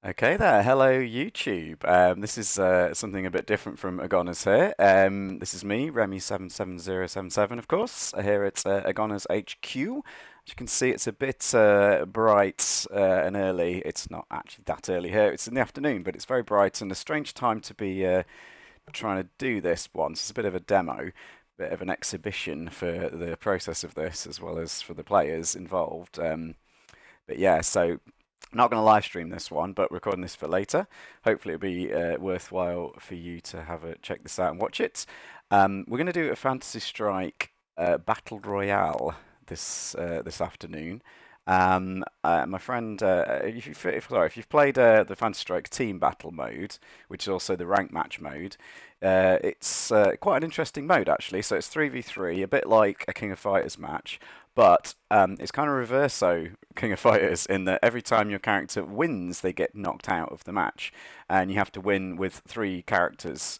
Okay there, hello YouTube. This is something a bit different from Agonas here. This is me, Remy77077, of course, here at Agonas HQ. As you can see, it's a bit bright and early. It's not actually that early here. It's in the afternoon, but it's very bright and a strange time to be trying to do this once. It's a bit of a demo, bit of an exhibition for the process of this, as well as for the players involved. But yeah, so not going to live stream this one, but recording this for later. Hopefully, it'll be worthwhile for you to have a check this out and watch it. We're going to do a Fantasy Strike Battle Royale this afternoon. My friend, if you've played the Fantasy Strike Team Battle mode, which is also the rank match mode, it's quite an interesting mode actually. So it's 3v3, a bit like a King of Fighters match, but it's kind of reverso King of Fighters in that every time your character wins, they get knocked out of the match, and you have to win with three characters.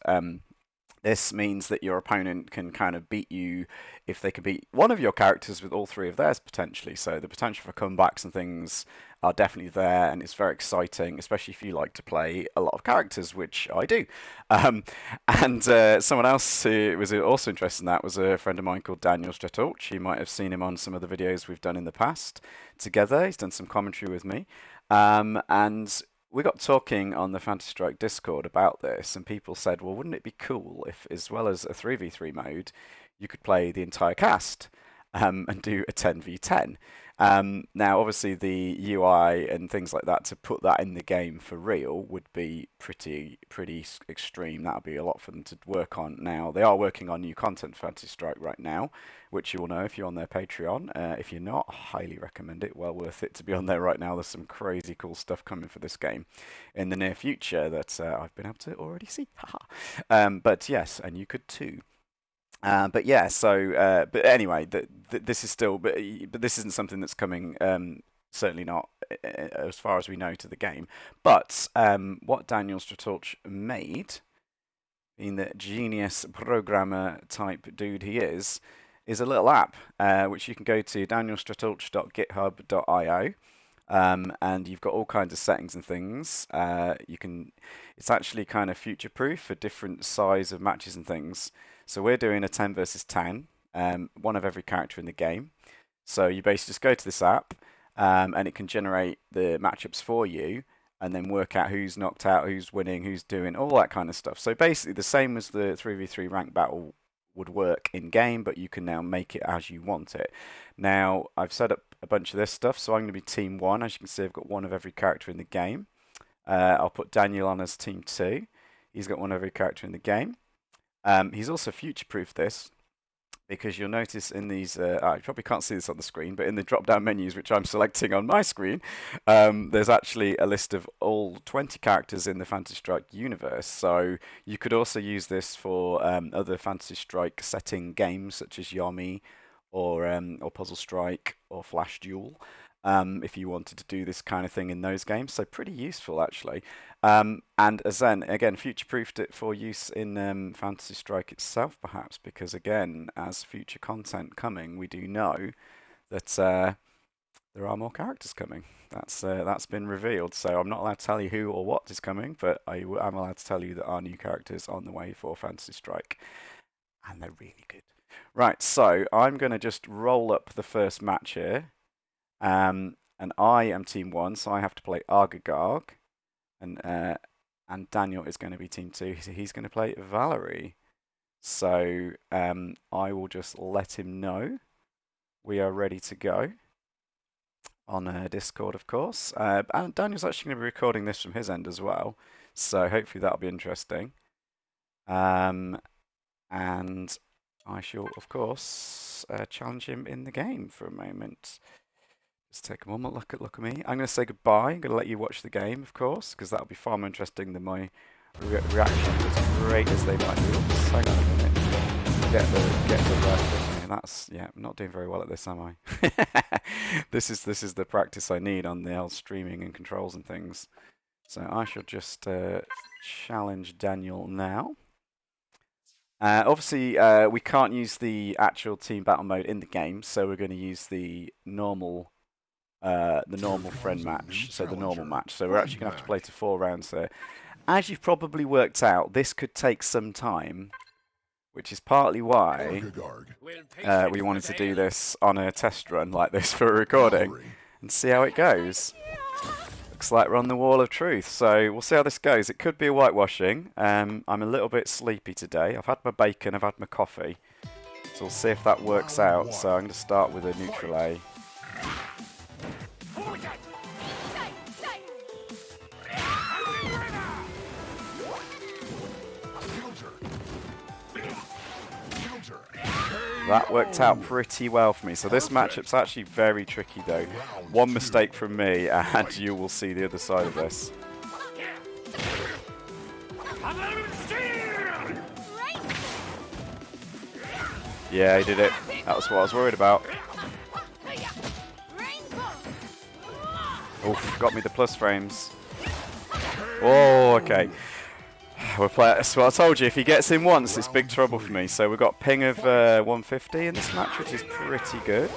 This means that your opponent can kind of beat you if they can beat one of your characters with all three of theirs potentially. So the potential for comebacks and things are definitely there, and it's very exciting, especially if you like to play a lot of characters, which I do. Um, and someone else who was also interested in that was a friend of mine called Daniel Stretulch. You might have seen him on some of the videos we've done in the past together. He's done some commentary with me. And we got talking on the Fantasy Strike Discord about this, and people said, well, wouldn't it be cool if, as well as a 3v3 mode, you could play the entire cast and do a 10v10? Now, obviously, the UI and things like that to put that in the game for real would be pretty extreme. That would be a lot for them to work on. Now, they are working on new content for Fantasy Strike right now, which you will know if you're on their Patreon. If you're not, I highly recommend it. Well worth it to be on there right now. There's some crazy cool stuff coming for this game in the near future that I've been able to already see. But yes, and you could too. But yeah, so but anyway, this is still, but this isn't something that's coming. Certainly not as far as we know to the game. But what Daniel Stratulch made, being the genius programmer type dude he is a little app which you can go to danielstratulch.github.io. And you've got all kinds of settings and things. It's actually kind of future-proof for different size of matches and things. So we're doing a 10 versus 10, one of every character in the game. So you basically just go to this app, and it can generate the matchups for you, and then work out who's knocked out, who's winning, who's doing all that kind of stuff. So basically, the same as the 3v3 rank battle would work in game, but you can now make it as you want it. Now, I've set up a bunch of this stuff, so I'm going to be team one. As you can see, I've got one of every character in the game. I'll put Daniel on as team two. He's got one of every character in the game. He's also future-proofed this because you'll notice in these, you probably can't see this on the screen, but in the drop-down menus, which I'm selecting on my screen, there's actually a list of all 20 characters in the Fantasy Strike universe. So you could also use this for other Fantasy Strike setting games, such as Yomi or Puzzle Strike or Flash Duel. If you wanted to do this kind of thing in those games, so pretty useful actually. And as then again, future-proofed it for use in Fantasy Strike itself, perhaps, because again, as future content coming, we do know that there are more characters coming. That's been revealed. So I'm not allowed to tell you who or what is coming, but am allowed to tell you that our new characters on the way for Fantasy Strike, and they're really good. Right, so I'm going to just roll up the first match here. And I am team one, so I have to play Argagarg, and Daniel is going to be team two, so he's going to play Valerie. So I will just let him know we are ready to go on Discord, of course. And Daniel's actually going to be recording this from his end as well, so hopefully that'll be interesting. And I shall, of course, challenge him in the game for a moment. Just take a moment, look at me. I'm going to say goodbye. I'm going to let you watch the game, of course, because that'll be far more interesting than my reaction, as great as they might be. Oops, hang on a minute. Get the right button. That's, yeah, I'm not doing very well at this, am I? This is the practice I need on the old streaming and controls and things. So I shall just challenge Daniel now. Obviously, we can't use the actual team battle mode in the game, so we're going to use the normal the normal friend match, so the normal match. So we're actually going to have to play to 4 rounds here. As you've probably worked out, this could take some time, which is partly why we wanted to do this on a test run like this for a recording and see how it goes. Looks like we're on the wall of truth, so we'll see how this goes. It could be a whitewashing. I'm a little bit sleepy today. I've had my bacon, I've had my coffee, so we'll see if that works out. So I'm going to start with a neutral A. That worked out pretty well for me. So this matchup's actually very tricky though. One mistake from me and you will see the other side of this. Yeah, he did it. That was what I was worried about. Oof, got me the plus frames. Oh, okay. We're playing. So I told you, if he gets in once, it's big trouble for me. So we've got ping of 150 in this match, which is pretty good.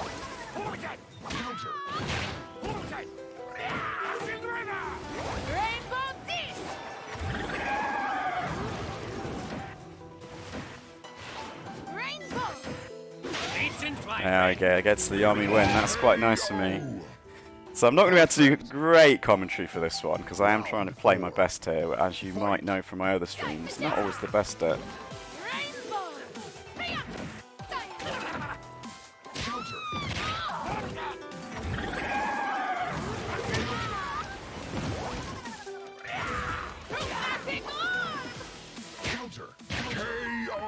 There we go, gets the Yami win. That's quite nice for me. So I'm not going to be able to do great commentary for this one, because I am trying to play my best here, as you might know from my other streams. Not always the best at.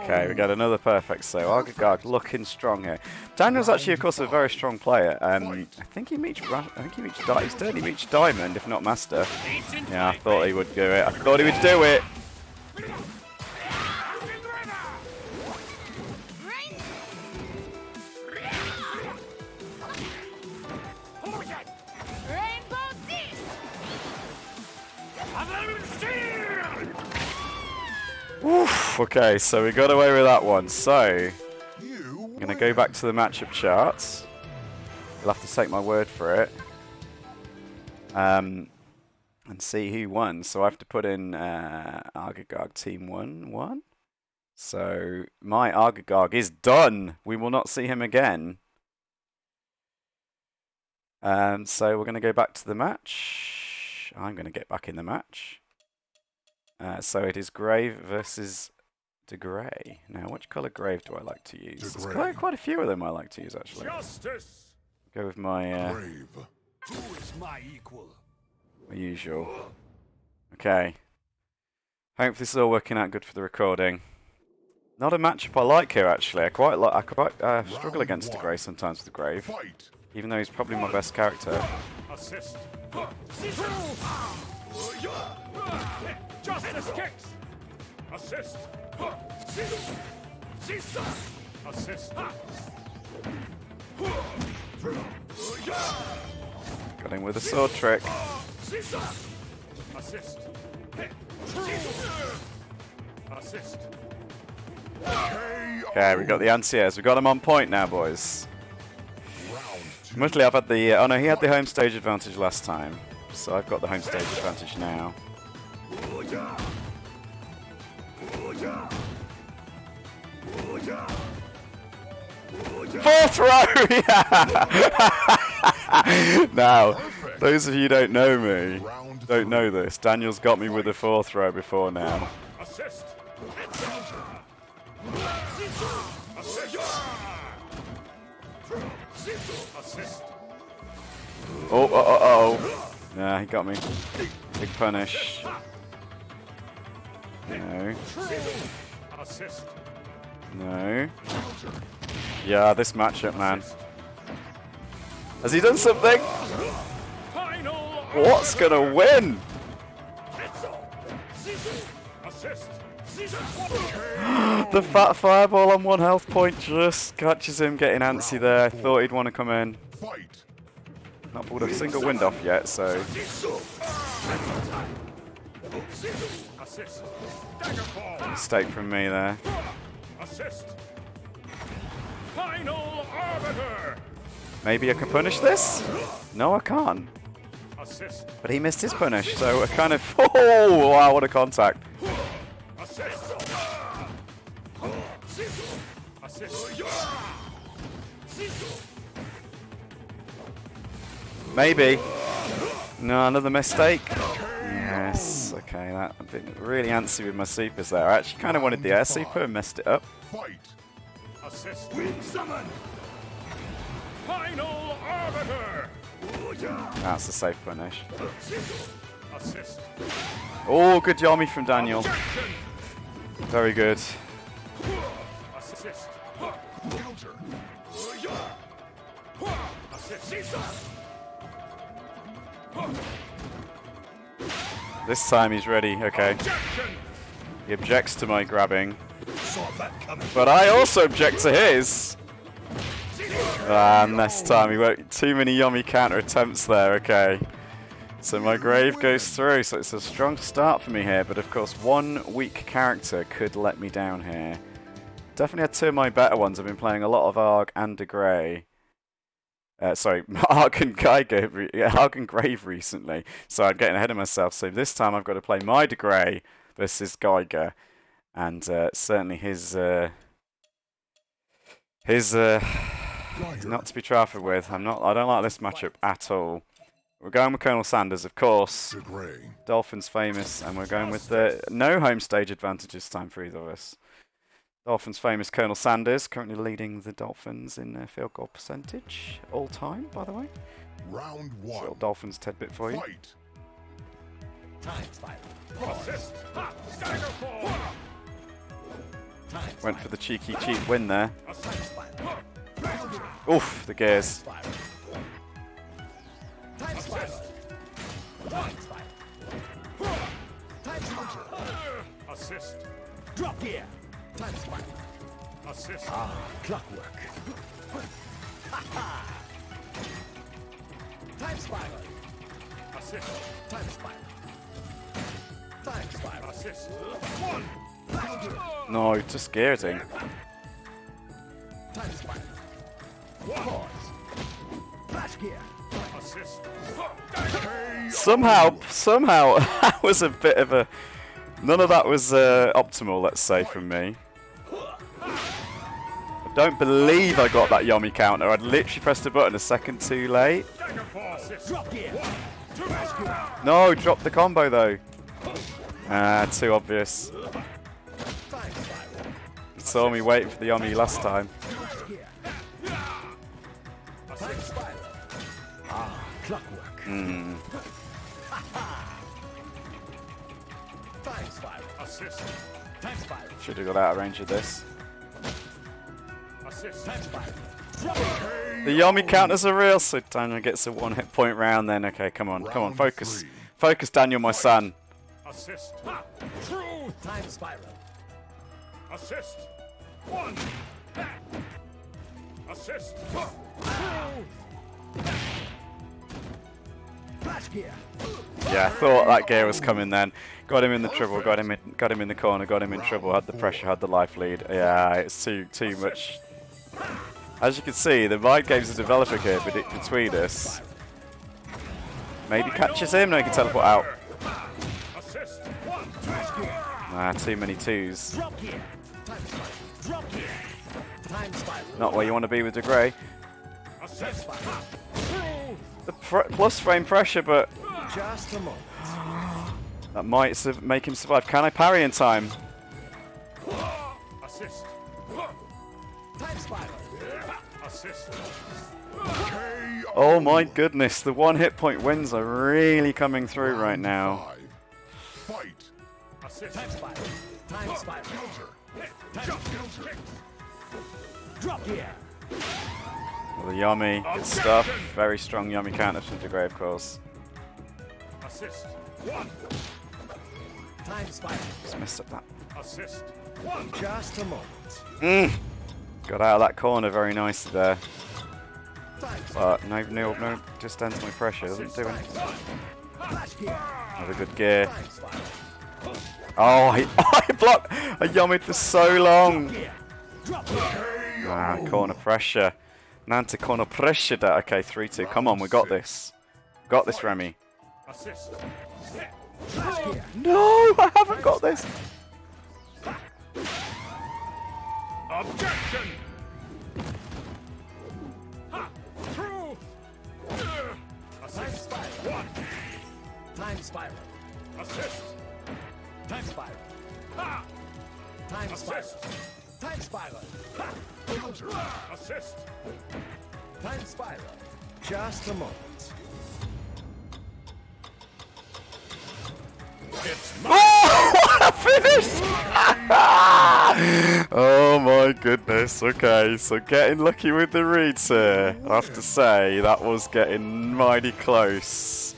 Okay, we got another perfect save. Argagard looking strong here. Daniel's actually, of course, a very strong player. I think he reached Diamond, if not Master. Yeah, I thought he would do it. I thought he would do it. Oof, okay, so we got away with that one. So, I'm going to go back to the matchup charts. You'll have to take my word for it. And see who won. So I have to put in Argagard Team 1. So, my Argagard is done. We will not see him again. So we're going to go back to the match. I'm going to get back in the match. So it is Grave versus De Grey. Now, which colour Grave do I like to use? There's quite a few of them I like to use, actually. Justice. Go with my Who is my equal? My usual. Okay. Hope this is all working out good for the recording. Not a matchup I like here, actually. I quite struggle against De Grey sometimes with Grave, even though he's probably my best character. Assist. Justice kicks. Assist. Assist. Got him with a sword trick. Assist. Assist. Okay, we got the anti-airs. We got him on point now, boys. Mostly I've had the... oh no, he had the home stage advantage last time. So I've got the home stage advantage now. Fourth row! Now, those of you who don't know me, don't know this. Daniel's got me with a fourth row before now. Oh. Nah, he got me. Big punish. No. No. Yeah, this matchup, man. Has he done something? What's gonna win? The fat fireball on 1 health point just catches him getting antsy there. I thought he'd want to come in. Not pulled a single wind off yet, so... Mistake from me there. Maybe I can punish this? No, I can't. Assist. But he missed his punish, so I kind of... Oh, wow, what a contact. Assist. Assist. Maybe. No, another mistake. Yes, okay, that I've been really antsy with my supers there. I actually kind of wanted the air super and messed it up. Fight. Assist. Summon. Final arbiter. That's a safe punish. Assist. Oh, good Yomi from Daniel. Objection. Very good. Assist. Counter. Assist. This time he's ready, okay. Objection. He objects to my grabbing. Saw that coming. But I also object to his. And this time he won't. Too many Yomi counter attempts there, okay. So my grave goes through, so it's a strong start for me here, but of course one weak character could let me down here. Definitely had two of my better ones. I've been playing a lot of Arg and De Grey. Sorry, Arg and Geiger, Arg and Grave recently, so I'm getting ahead of myself. So this time I've got to play my De Grey versus Geiger, and certainly his not to be trifled with. I don't like this matchup at all. We're going with Colonel Sanders, of course. Dolphins famous, and we're going with the no home stage advantage this time for either of us. Dolphins famous Colonel Sanders, currently leading the Dolphins in field goal percentage all time, by the way. Round one. Little Dolphins tidbit for you. Fight. Assist. Staggerfall. Went for the cheeky cheap win there. Assist. Oof, the gears. Assist. Drop gear. Time spike. Assist. Clockwork. Time spiral. Assist. Time spiral. Time spiral. Assist. One. No, just gearing. Time spiral. One. Flash gear. Assist. Somehow, that was a bit of a... None of that was optimal, let's say, from me. I don't believe I got that Yomi counter. I'd literally pressed the button a second too late. Drop gear. No, drop the combo though. Too obvious. Time spiral. You saw me waiting for the Yomi last time. Flash gear. Time spiral. Clockwork. Time spiral. Assist. Time spiral. Should have got out of range of this. Assist. Time spiral. Drop it. The Yomi counters are real, so Daniel gets a 1 hit point round then. Okay, come on, focus. Focus, Daniel, my son. Assist. True. Time spiral. Assist. One. Assist. Flash gear. Yeah, I thought that gear was coming then. Got him in the trouble, got him in the corner, got him in trouble, had the pressure, had the life lead. Yeah, it's too much. As you can see, the mind games are developing here between us. Maybe catches him, no, he can teleport out. Assist. One. Too many twos. Drop gear. Time spiral. Drop gear. Time spiral. Not where you want to be with De Grey. Assist. The plus frame pressure, but Just a moment. that might make him survive. Can I parry in time? Assist. Time spiral. Assist. Oh my goodness, the 1 hit point wins are really coming through right now. Fight. Assist. Time spiral. Time spiral. Counter. Drop gear. Well, the Yomi, good stuff. Very strong Yomi counter from De Grey, of course. Assist. One. Time spiral. Just messed up that. Assist. One. Just a moment. Got out of that corner very nicely there. Time spiral. But no, just ends my pressure. Doesn't do anything. Flash gear. Another good gear. Time spiral. Oh, I blocked. I Yomi'd for so long. Gear. Drop gear. Corner pressure. Nante corner pressure that. Okay, 3-2. Come on, we got this. Got this, Remy. Assist. No, I haven't got this. Objection. Ha! Truth. Assist. One. Time spiral. Assist. Time spiral. Ha! Time spiral. Assist. Time spiral. Assist. Time spiral. Just a moment. It's Oh, what a finish! Oh my goodness. Okay, so getting lucky with the reads here. I have to say, that was getting mighty close.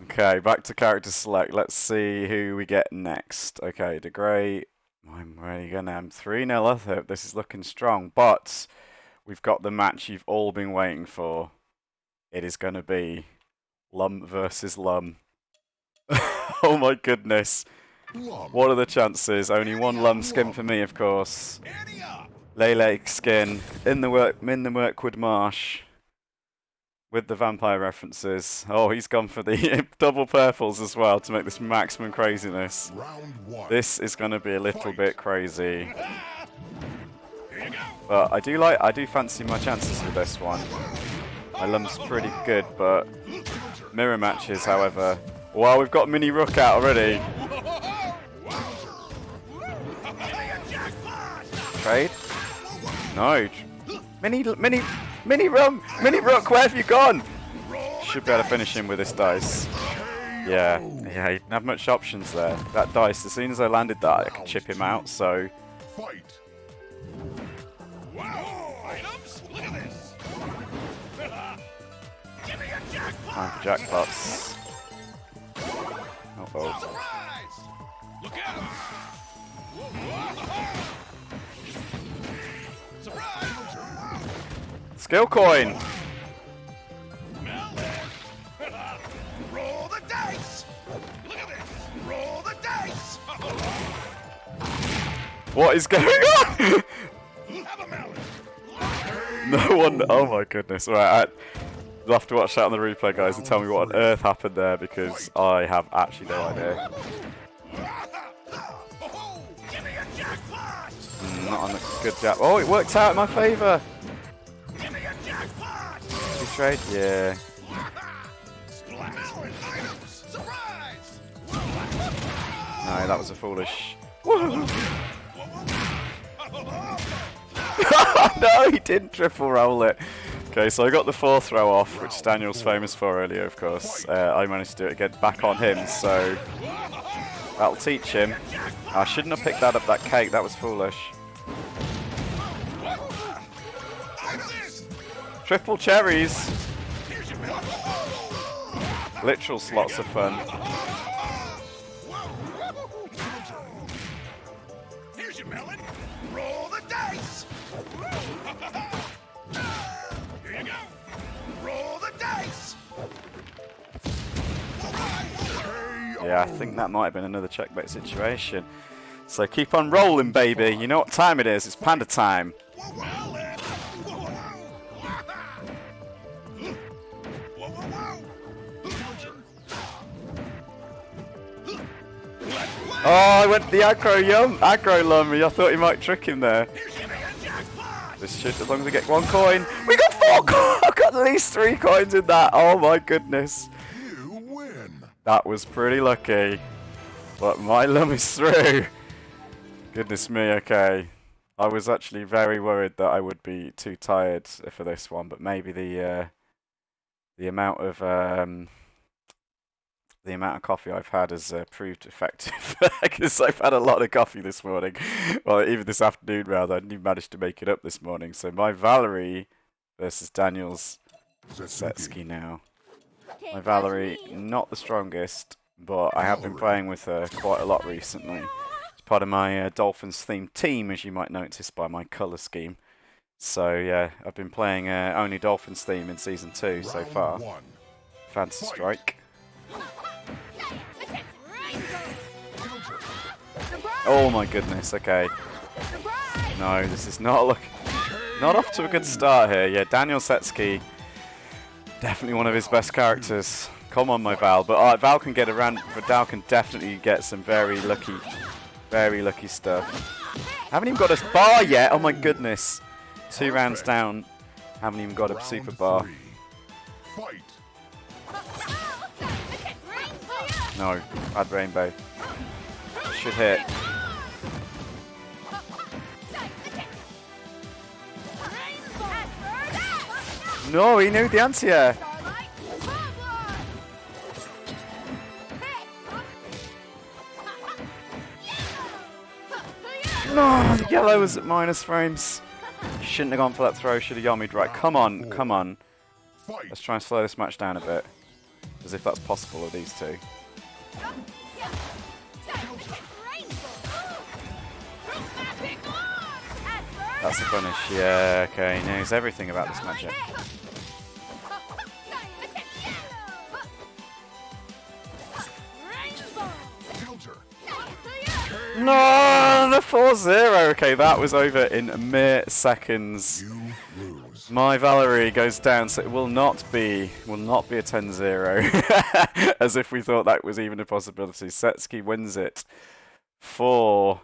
Okay, back to character select. Let's see who we get next. Okay, De Grey. I'm really gonna. I'm 3-0 up. This is looking strong, but we've got the match you've all been waiting for. It is gonna be Lum versus Lum. Oh my goodness. What are the chances? Only one Lum skin for me, of course. Lele skin in the Mirkwood Marsh with the vampire references. Oh, he's gone for the double purples as well to make this maximum craziness. Round one. This is going to be a little bit crazy. But I do fancy my chances with this one. My Lum's pretty good, but mirror matches, however. Wow, we've got Mini Rook out already. Trade? No. Mini Rook, where have you gone? Should be able to finish him with this dice. Yeah, he didn't have much options there. That dice, as soon as I landed that, I could chip him out, so... Fight. wow. Items. Look at this. Give me a jackpot. Time for jackpots. Uh-oh. Surprise. Look out. Surprise. Skill coin! Roll the dice. Look at this. Roll the dice. What is going on? Have a melon. No one... Oh my goodness. Right, you'll have to watch that on the replay, guys, and tell me what on earth happened there, because I have actually no idea. Give me a jackpot. Not on a good jab. Oh, it worked out in my favour. Give me a jackpot. Good trade? Yeah. Splash. Items. Surprise. No, that was a foolish... Woo! No, he didn't triple roll it. Okay, so I got the 4th throw off, which Daniel's famous for earlier, of course. I managed to do it again back on him, so that'll teach him. I shouldn't have picked that up, that cake. That was foolish. Triple cherries. Literal slots of fun. Here's your melon. Roll the dice. Here you go. Roll the dice. Yeah, I think that might have been another checkmate situation. So keep on rolling, baby. You know what time it is. It's panda time. Oh, I went the aggro lummy. I thought he might trick him there. This should, as long as we get 1 coin. We got 4 coins! I got at least 3 coins in that. Oh my goodness. You win. That was pretty lucky. But my lum is through. Goodness me, okay. I was actually very worried that I would be too tired for this one, but maybe the amount of coffee I've had has proved effective, because I've had a lot of coffee this morning. Well, even this afternoon, rather. I didn't even manage to make it up this morning. So my Valerie versus Daniel's Setsky now. My Valerie, not the strongest, but I have been playing with her quite a lot recently. It's part of my Dolphins-themed team, as you might notice by my colour scheme. So yeah, I've been playing only Dolphins theme in Season 2 so far. Fantasy Strike. Oh my goodness, okay. No, this is not not off to a good start here. Yeah, Daniel Setsky, definitely one of his best characters. Come on, my Val. But Val can get around, but Val can definitely get some very lucky stuff. Haven't even got a bar yet. Oh my goodness. 2 rounds down. Haven't even got a super bar. Fight. No, bad rainbow. Should hit. No, he knew the answer. No, the yellow was at minus frames. Shouldn't have gone for that throw, should have yummied right. Come on, come on. Let's try and slow this match down a bit. As if that's possible with these two. That's the punish, yeah, okay. He knows everything about this matchup. No, the 4-0. Okay, that was over in mere seconds. My Valerie goes down, so it will not be a 10-0. As if we thought that was even a possibility. Setsky wins it for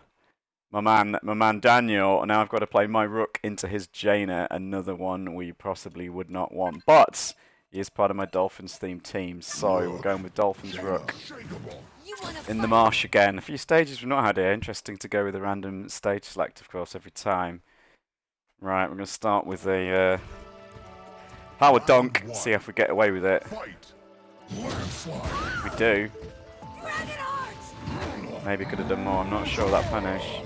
my man Daniel. Now I've got to play my rook into his Jaina, another one we possibly would not want. But he is part of my Dolphins themed team, so we're going with Dolphins rook. In the marsh again. A few stages we've not had here. Interesting to go with a random stage select, of course, every time. Right, we're going to start with a power dunk. See if we get away with it. We do. Maybe could have done more. I'm not sure that punish.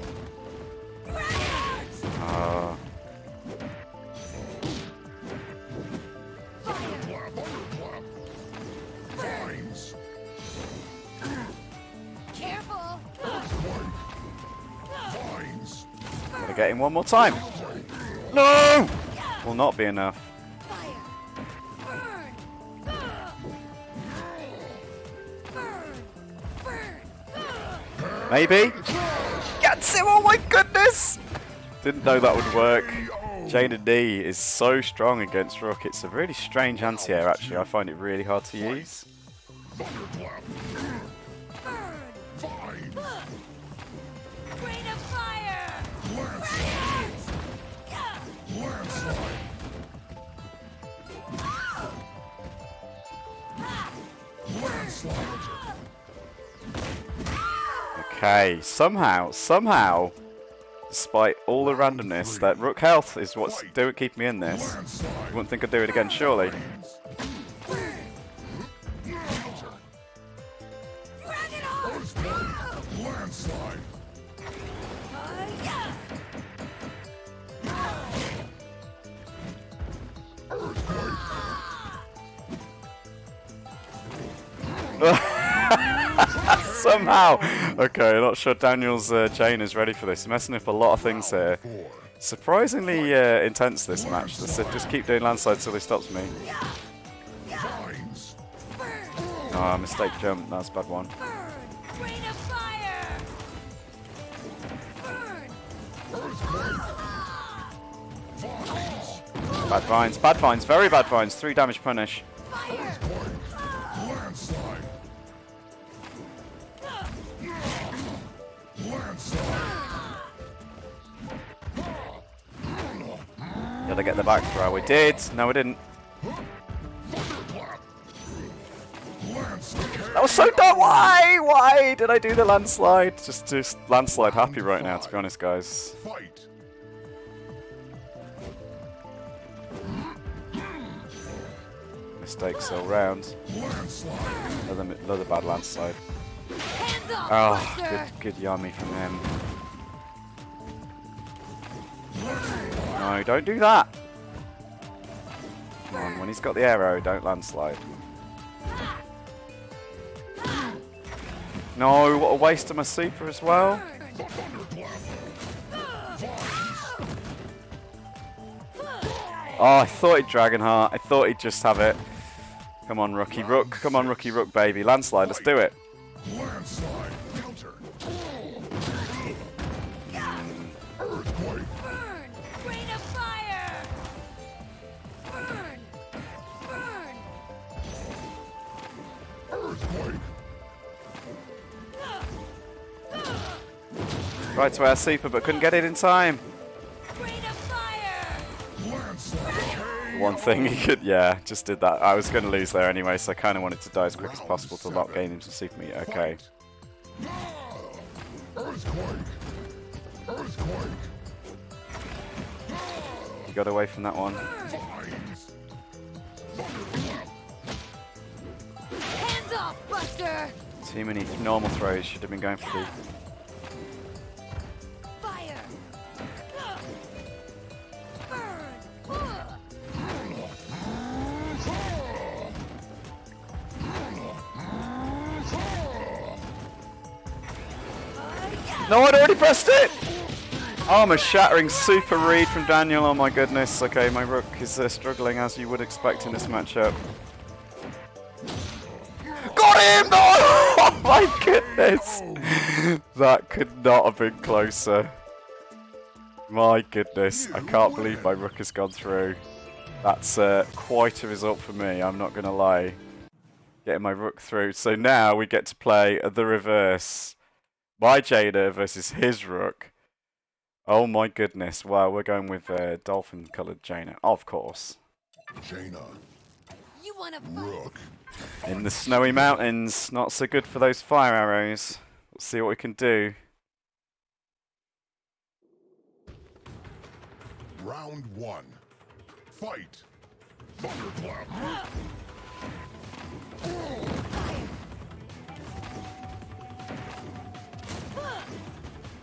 Gotta get him one more time. No! Will not be enough. Maybe? Gets him! Oh my goodness! Didn't know that would work. Jaina D is so strong against rook. It's a really strange anti-air actually. I find it really hard to use. Okay, somehow, despite all the randomness, that rook health is what's keep me in this. You wouldn't think I'd do it again, surely. Somehow. Okay, not sure Daniel's chain is ready for this. He's messing up a lot of things here. Surprisingly intense this match. Just keep doing landslides till he stops me. Oh, mistake jump. That's a bad one. Bad vines, very bad vines. 3 damage punish. Gotta get the back throw. We did. No, we didn't. That was so dumb. Why? Why did I do the landslide? Just landslide happy right now, to be honest, guys. Mistakes all round. Another bad landslide. Oh, good yummy from him. No, don't do that. Come on, when he's got the arrow, don't landslide. No, what a waste of my super as well. Oh, I thought he'd Dragonheart. I thought he'd just have it. Come on, rookie rook. Come on, rookie rook, baby. Landslide, let's do it. Right to our super, but couldn't get it in time. One thing he could, yeah, just did that. I was going to lose there anyway, so I kind of wanted to die as quick as possible to not gain him some super meat. Okay. He got away from that one. Hands off, Buster! Too many normal throws. Should have been going for the. Fire! Burn! No, I'd already pressed it! Oh, I'm a shattering super read from Daniel. Oh my goodness. Okay, my rook is struggling as you would expect in this matchup. Got him! No! Oh my goodness! That could not have been closer. My goodness. I can't believe my rook has gone through. That's quite a result for me, I'm not going to lie. Getting my rook through. So now we get to play the reverse. My Jaina versus his rook. Oh my goodness. Wow, we're going with dolphin coloured Jaina. Of course. Jaina. You wanna Rook. In the snowy mountains. Not so good for those fire arrows. We'll see what we can do. Round 1. Fight. Thunderclap.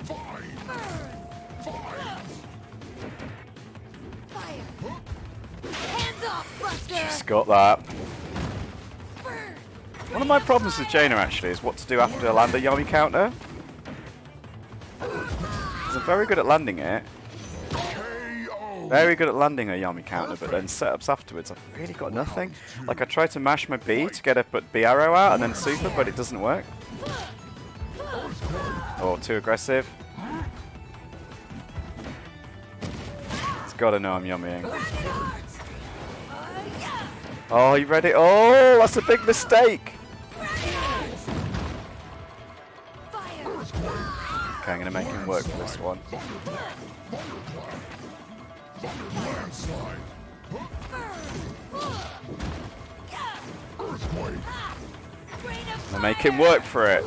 Fine. fire! Hands off, Buster! Just got that. Burn! One of my problems with Jaina actually is what to do after I land a Yomi counter. 'Cause I'm very good at landing it. Very good at landing a Yami counter, but then setups afterwards, I've really got nothing. Like I tried to mash my B to get a B arrow out and then super, but it doesn't work. Oh, too aggressive. It's gotta know I'm yummying. Oh, you read it? Oh, that's a big mistake! Okay, I'm gonna make him work for this one. I'm gonna make him work for it.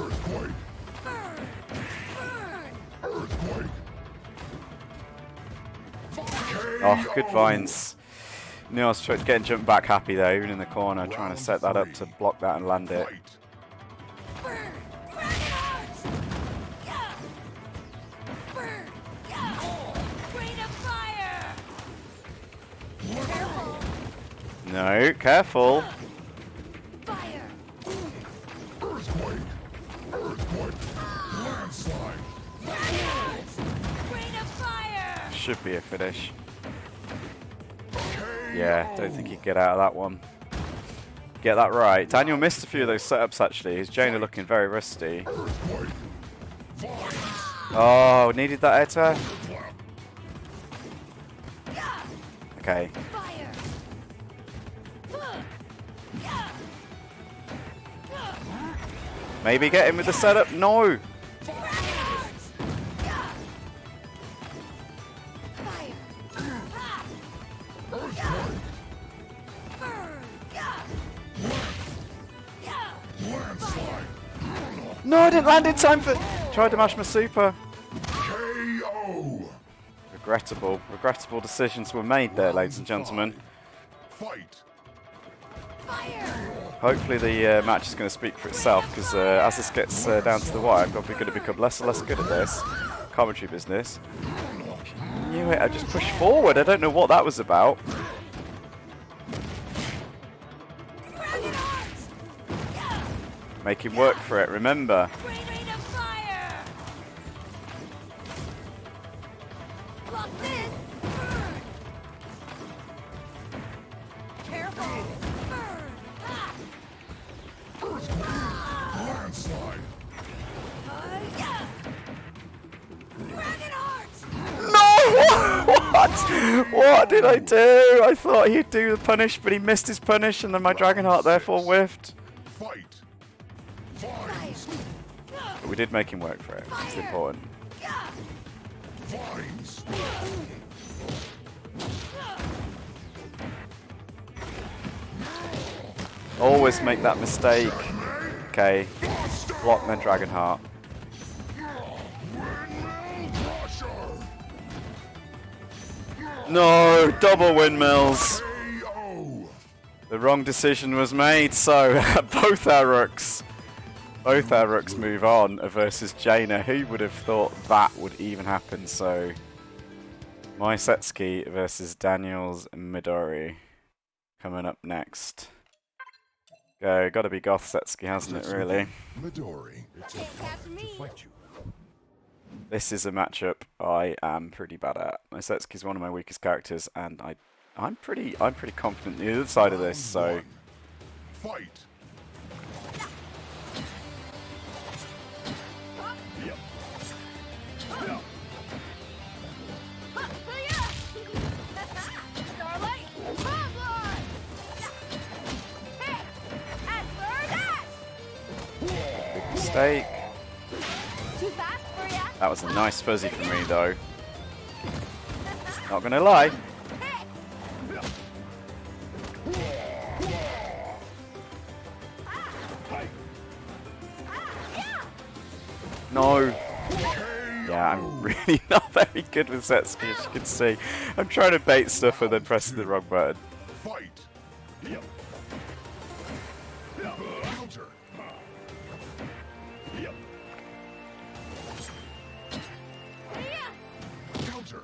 Oh, good vines. No, I was trying to get jump back happy there, even in the corner, trying to set that up to block that and land it. No, careful. Fire! Rain of fire! Should be a finish. Yeah, don't think he'd get out of that one. Get that right. Daniel missed a few of those setups actually. His Jaina looking very rusty. Oh, needed that air attack. Okay. Fire! Maybe get him with the setup. No! No, I didn't land in time for... Tried to mash my super. KO. Regrettable. Regrettable decisions were made there, ladies and gentlemen. Fight. Hopefully the match is going to speak for itself, because as this gets down to the wire, I'm probably going to become less and less good at this. Commentary business. Knew it, I just pushed forward. I don't know what that was about. Make him work for it, remember. Rain of fire! Block this! Burn! Careful! Burn! Landslide. Yeah! Dragon Heart! No! What? What did I do? I thought he'd do the punish, but he missed his punish, and then my Dragonheart therefore whiffed. Fight. Vines. But we did make him work for it. It's important. Vines. Always make that mistake. Okay. Block my Dragon Heart. No! Double windmills! KO. The wrong decision was made, so both our rooks move on versus Jaina. Who would have thought that would even happen? So, my Setsuki versus Daniel's Midori coming up next. Gotta be Goth Setsuki, hasn't it, really? Midori. It's an honor to fight you. This is a matchup I am pretty bad at. My Setsuki's one of my weakest characters, and I'm pretty confident the other side of this, so... Fight. Starlight, Pablo! Hey, as for that! Big mistake. Too fast for ya? That was a nice fuzzy for me, though. Not gonna lie. Hey! No. Yeah, I'm really not very good with Setsuki, as you can see. I'm trying to bait stuff and then pressing the wrong button. Fight. Counter. Counter.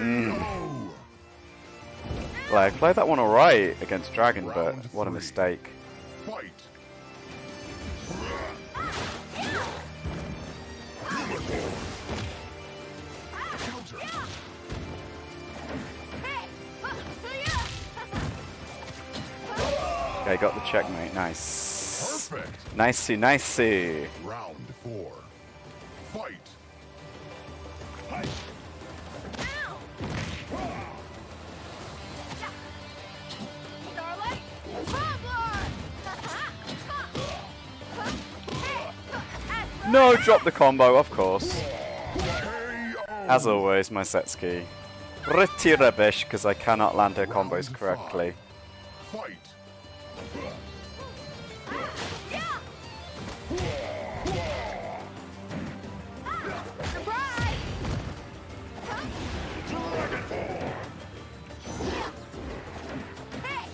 KO. Well, I played that one alright against Dragon, but what a mistake. Fight. Counter. Okay, got the checkmate. Nice. Perfect. Nicey, nicey. Round 4. Fight. Starlight, Pablo! No, drop the combo, of course. KO. As always, my Setsuki. Pretty rubbish, because I cannot land her combos correctly. Fight. Surprise! Hey!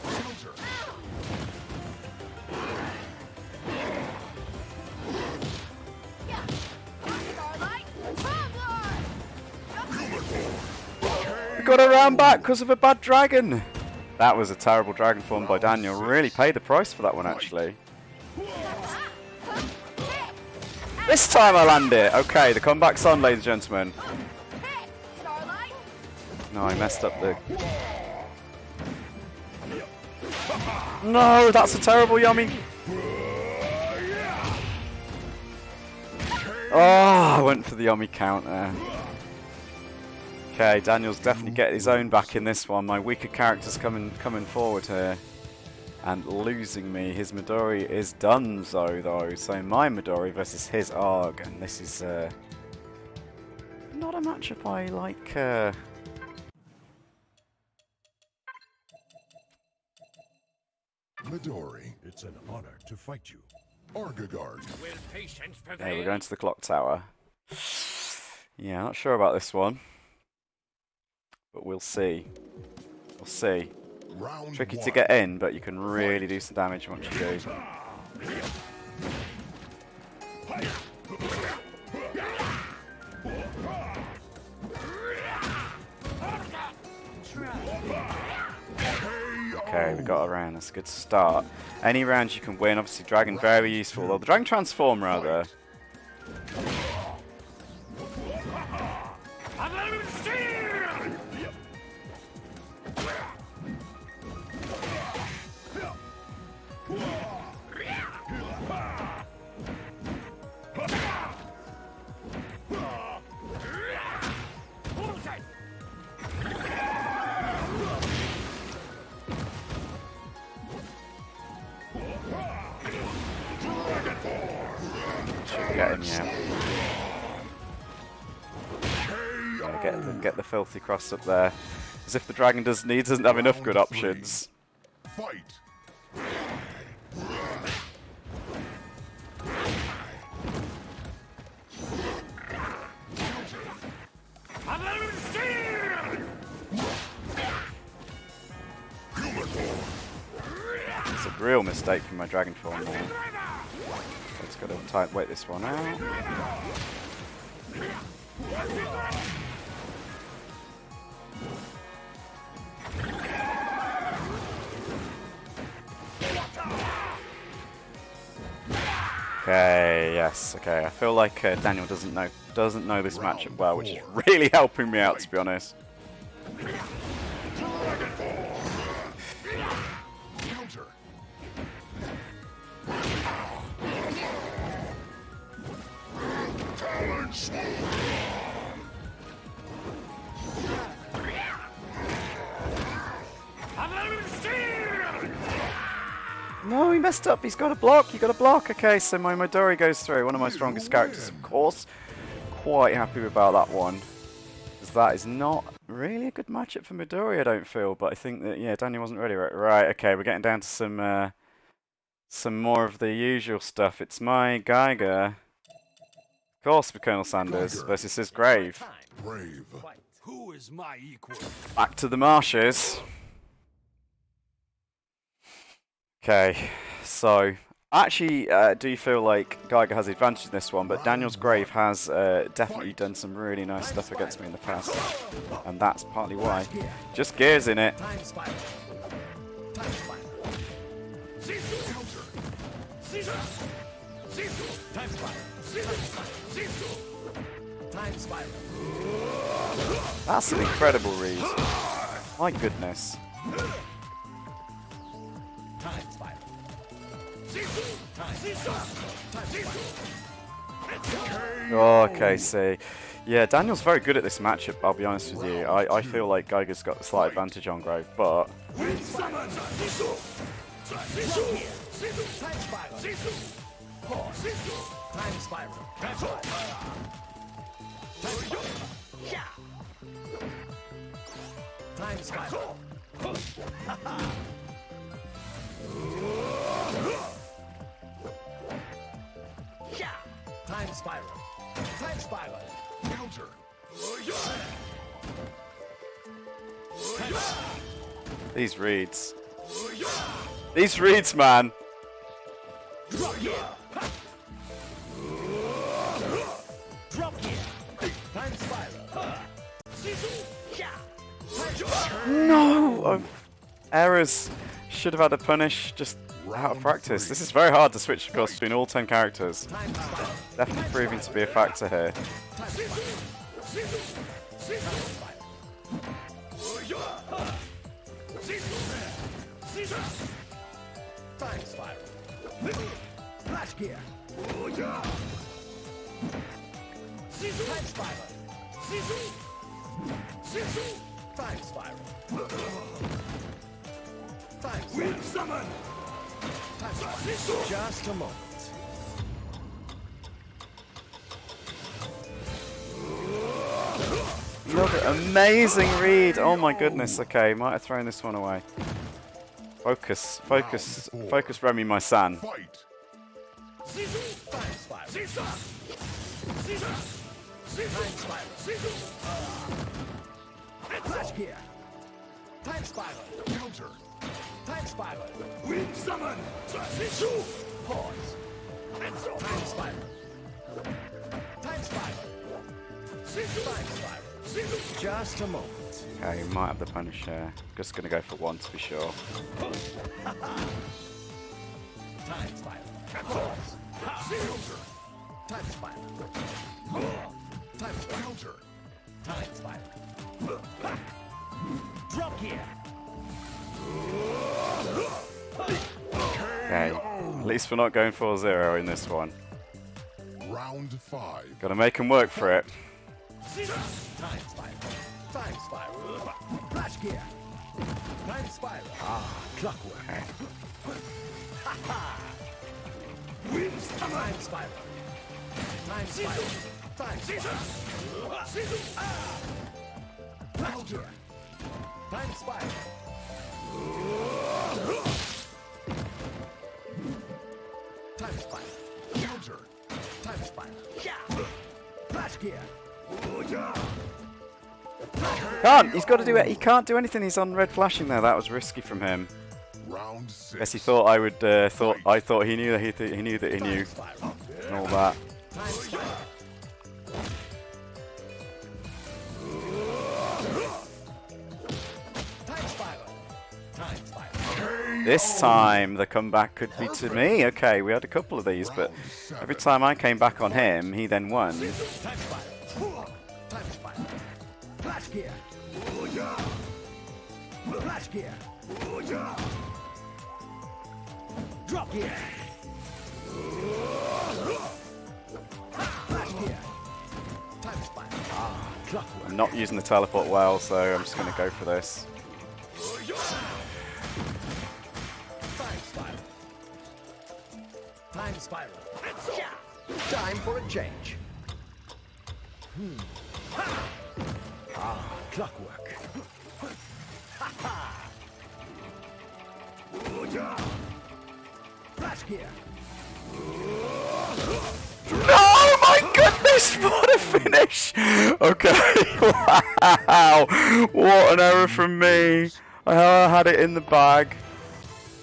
Counter. Starlight, Pablo! We got a round back because of a bad dragon. That was a terrible dragon form by Daniel. Really paid the price for that one, actually. This time I land it. Okay, the comeback's on, ladies and gentlemen. Hey! Starlight! No, I messed up the... No, that's a terrible yummy. Oh, I went for the yummy counter. Okay, Daniel's definitely getting his own back in this one. My weaker character's coming forward here. And losing me. His Midori is done, though. So my Midori versus his ARG. And this is not a matchup I like. Midori. It's an honor to fight you. Argagard. Will patience Okay, prevail? we're going to the clock tower. Yeah, not sure about this one. But we'll see. We'll see. Round Tricky 1. to get in, but you can really do some damage once you do. Okay, we got a round. That's a good start. Any rounds you can win. Obviously, Dragon very useful. Well, the Dragon Transform, rather. get him yet. Yeah, get the filthy cross up there. As if the dragon doesn't have enough good options. Fight. It's a real mistake from my dragon form there. Let's go to tight wait this one out. Okay, yes, okay. I feel like Daniel doesn't know this matchup well, which is really helping me out, to be honest. Counter. No, he messed up. He's got a block. You got a block. Okay, so my Midori goes through. One of my strongest characters, of course. Quite happy about that one. Because that is not really a good matchup for Midori, I don't feel. But I think that, yeah, Daniel wasn't ready. Right, okay, we're getting down to some more of the usual stuff. It's my Geiger. Of course, for Colonel Sanders versus his Grave. Brave. Who is my equal? Back to the marshes. Okay, so I actually do feel like Geiger has the advantage in this one, but Daniel's Grave has definitely done some really nice stuff against me in the past, and that's partly why. Just gears in it. Time spiral. Time spiral. Time spiral. Time spiral. That's an incredible read. My goodness. Time spiral. Time spiral. Okay, see. Yeah, Daniel's very good at this matchup, I'll be honest with you. I feel like Geiger's got a slight advantage on Grave, but... Time spiral. Pause. Time spiral. Time spiral. Time spiral. Time spiral. Time spiral. Counter. These reads. These reads, man! Drop here. Drop here. Time spiral. No! Errors. Should have had a punish just out of practice. This is very hard to switch, of course, between all 10 characters. Time spiral. Definitely proving to be a factor here. Time spiral. Time spiral. Flash gear. Time spiral. Time spiral. Time spiral. Summon. Time spiral. Just a moment. Look at amazing read! Oh my goodness, okay, might have thrown this one away. Focus, focus, focus Remy, my son. Fight. Time spiral. Time spiral. Flash gear. Time spiral. Counter. Time spiral. Wind summon. Pause. Time spiral. Time spiral. Time spiral. Just a moment. Okay, might have the punish here. Just gonna go for one to be sure. Time spiral. Pause. Time spiral. Time spiral. Counter. Time spiral. Drop gear. Okay, at least we're not going 4-0 in this one. Round 5. Gotta make him work for it. Time spiral. Time spiral. Flash gear. Time spiral. Ah, clockwork. Okay. Wind time spiral. Time spiral. Time spiral. Counter. Time spiral. Time spiral. Counter. Time spiral. Flash gear. Can't! He's got to do it. He can't do anything. He's on red flashing there. That was risky from him. Round 6. Guess he thought I would. I thought he knew that he knew that he knew, Spiral. and all that. Time spiral. Time spiral. Time spiral. This time the comeback could be to me. Okay, we had a couple of these, but every time I came back on him, he then won. Time spiral. Time spiral. Flash gear. Flash gear. Drop gear. Flash gear. Time spiral. Ah, clockwork. I'm not using the teleport well, so I'm just going to go for this. Time spiral. Time spiral. Time for a change. Ah, clockwork. Flash gear. No, my goodness, what a finish! Okay, wow, what an error from me. I had it in the bag.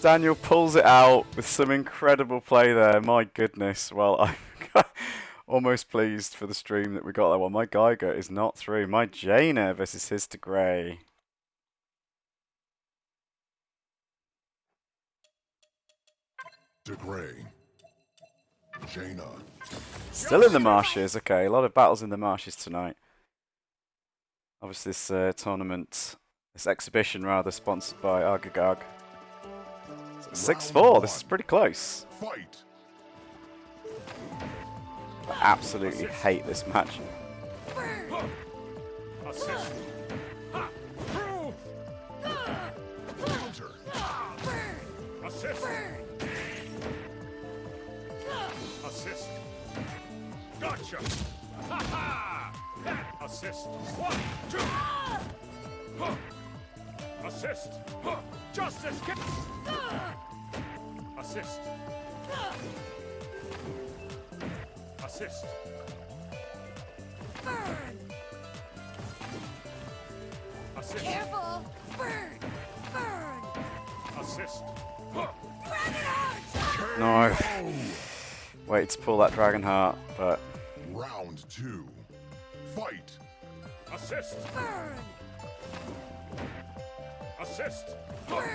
Daniel pulls it out with some incredible play there. My goodness, well, I'm almost pleased for the stream that we got that one. My Geiger is not through. My Jaina versus his to Grey. De Grey. Jaina. Still in the marshes. Okay, a lot of battles in the marshes tonight. Obviously, this tournament, this exhibition rather, sponsored by Argagag. So 6-4. This is pretty close. Fight. I absolutely hate this match. Assist. Prove. Counter. Assist. Assist. Gotcha. Ha ha. Assist. 1, 2. Huh. Assist. Huh. Justice. Assist. Assist. Assist. Careful! Burn! Burn! Assist. Huh. No. Wait to pull that Dragon Heart, but Round 2. Fight. Assist. Burn! Assist. Burn!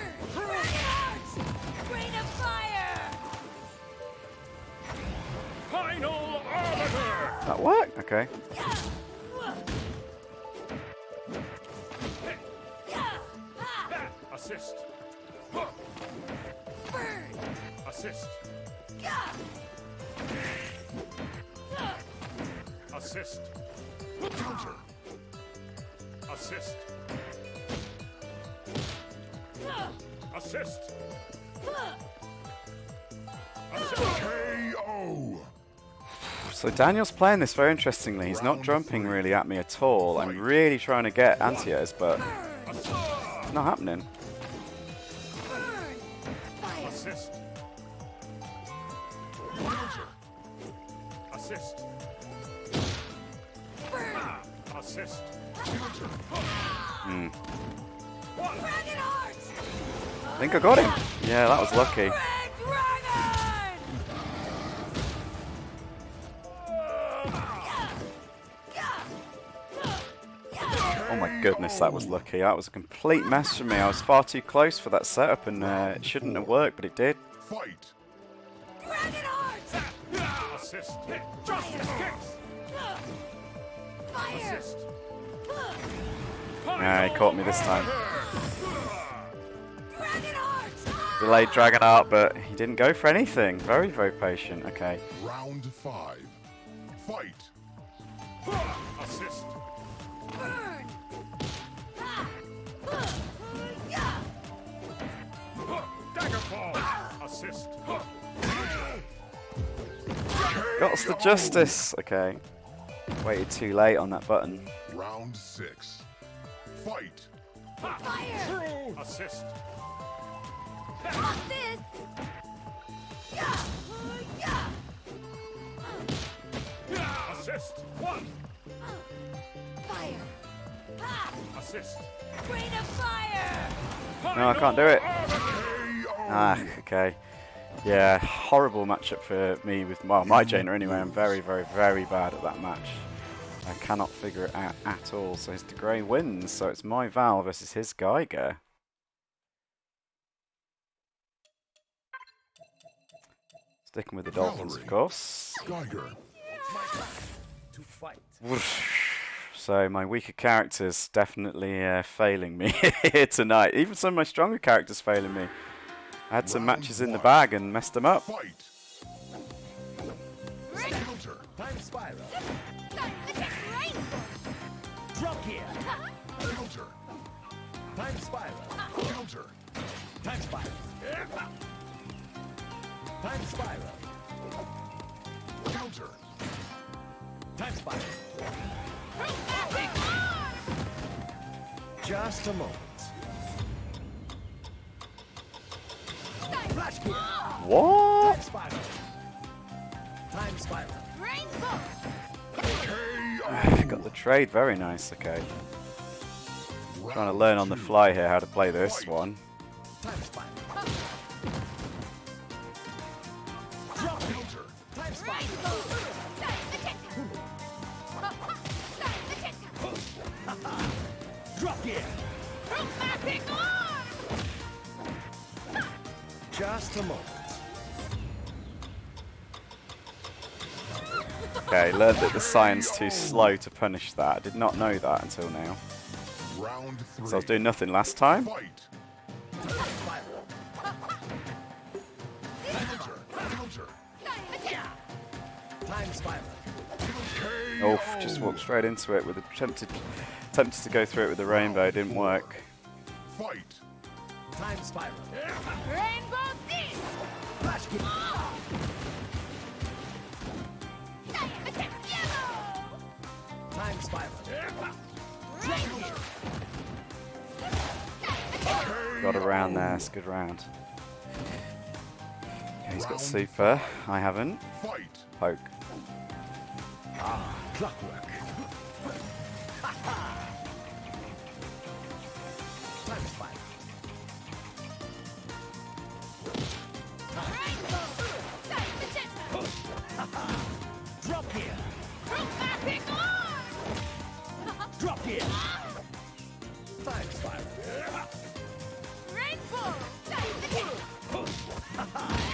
Rain of fire! Final arbiter. that worked. Okay. Assist. Burn! Assist. Assist. Counter. Assist. Assist. Assist. KO. So Daniel's playing this very interestingly. He's not jumping really at me at all. I'm really trying to get anti-airs, but it's not happening. Burn! Fire! Assist. Counter. Assist. Burn! Assist. Counter. Dragon Heart! I think I got him. Yeah, that was lucky. Red Dragon! Oh my goodness, that was lucky. That was a complete mess for me. I was far too close for that setup, and it shouldn't have worked, but it did. Fight. Dragon Heart! Assist. Justice kicks. Fire! Assist. Yeah, he caught me this time. Dragon Heart! Delayed Dragon Art, but he didn't go for anything. Very, very patient. Okay. Round 5. Fight. Assist. Burn! Daggerfall. Assist. Got the justice. Okay. Waited too late on that button. Round 6. Fight. Fire! Assist. Not this! Yeah! Yeah! Assist. 1. Fire! Ha! Assist. Rain of fire! No, I can't do it. KO. Ah, okay. Yeah, horrible matchup for me with, well, my Jaina anyway. I'm very, very, very bad at that match. I cannot figure it out at all. So his DeGray wins. So it's my Val versus his Geiger. Sticking with the Dolphins, of course. Geiger. To fight. So my weaker characters definitely failing me here tonight. Even some of my stronger characters failing me. I had some matches in the bag and messed them up. Fight. Counter. Time spiral. Rainbow! Drop here. Counter. Time spiral. Counter. Time spiral. Time spiral. Counter. Time spiral. Just a moment. Flash gear. What? Time spiral. Time spiral. Rainbow! Got the trade, very nice, okay. Trying to learn on the fly here how to play this one. Time spiral. Drop Counter. time spiral. Drop gear. Just a moment. Okay, learned that the science too slow to punish that. I did not know that until now. Round 3. So I was doing nothing last time. Fight. Spiral. Counter. Counter. Time spiral. Oh, just walked straight into it with a attempted to go through it with the rainbow, didn't work. Fight. Time spiral. Rainbow Disc! Flash gear. Yellow! Time spiral. Got around there, it's a good round. Okay, he's got super, I haven't. Fight. Poke. Clockwork. Time spiral. Drop gear. Drop gear. Time spiral. Rainbow!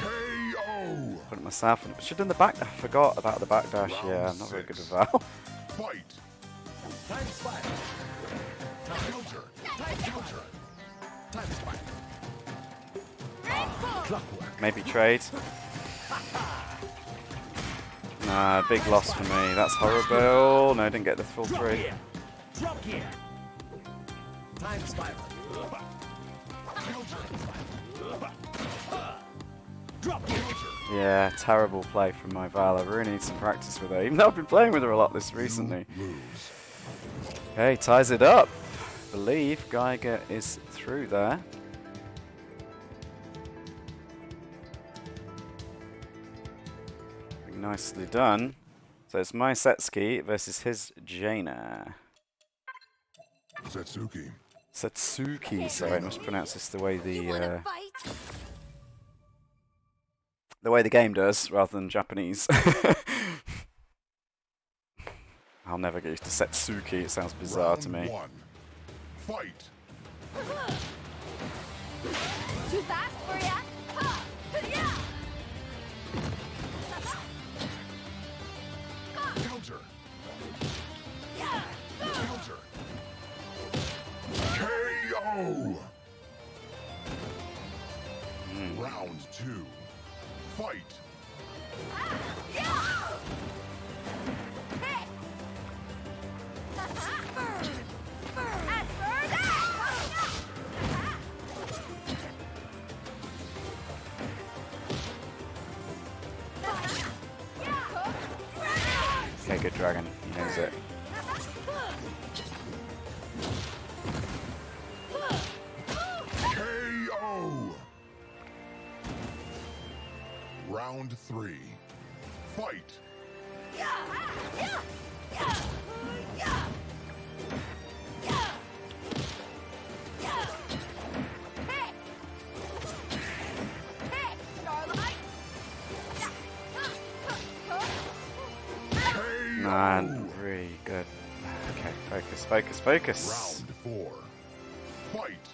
KO. Put it myself in. Should have done the back. I forgot about the backdash. Yeah, I'm not very good with Val. Fight. Time spiral. Counter. Counter. Time spiral. Rainbow! Clockwork. Maybe trade. Nah, big loss for me. That's horrible. No, didn't get the full Drop three. gear. Drop gear. Time spiral. Drop gear. Yeah, terrible play from my Val. I really need some practice with her, even though I've been playing with her a lot this recently. Lose. Okay, ties it up. Believe Geiger is through there. Nicely done. So it's my Setsuki versus his Jaina. Setsuki. Setsuki, sorry, I must pronounce this the way You wanna the fight? game does, rather than Japanese. I'll never get used to Setsuki, it sounds bizarre to me. Round 1. Fight. Too fast for ya? Ha! Yeah! Counter. Yeah! Counter. KO. Round 2. Fight. Yeah! Hey! Burn! Burn! As for that! Yeah! Okay, good dragon. He knows it. KO! Round 3. Fight! Man, really good. Okay, focus, focus, focus. Round 4. Fight!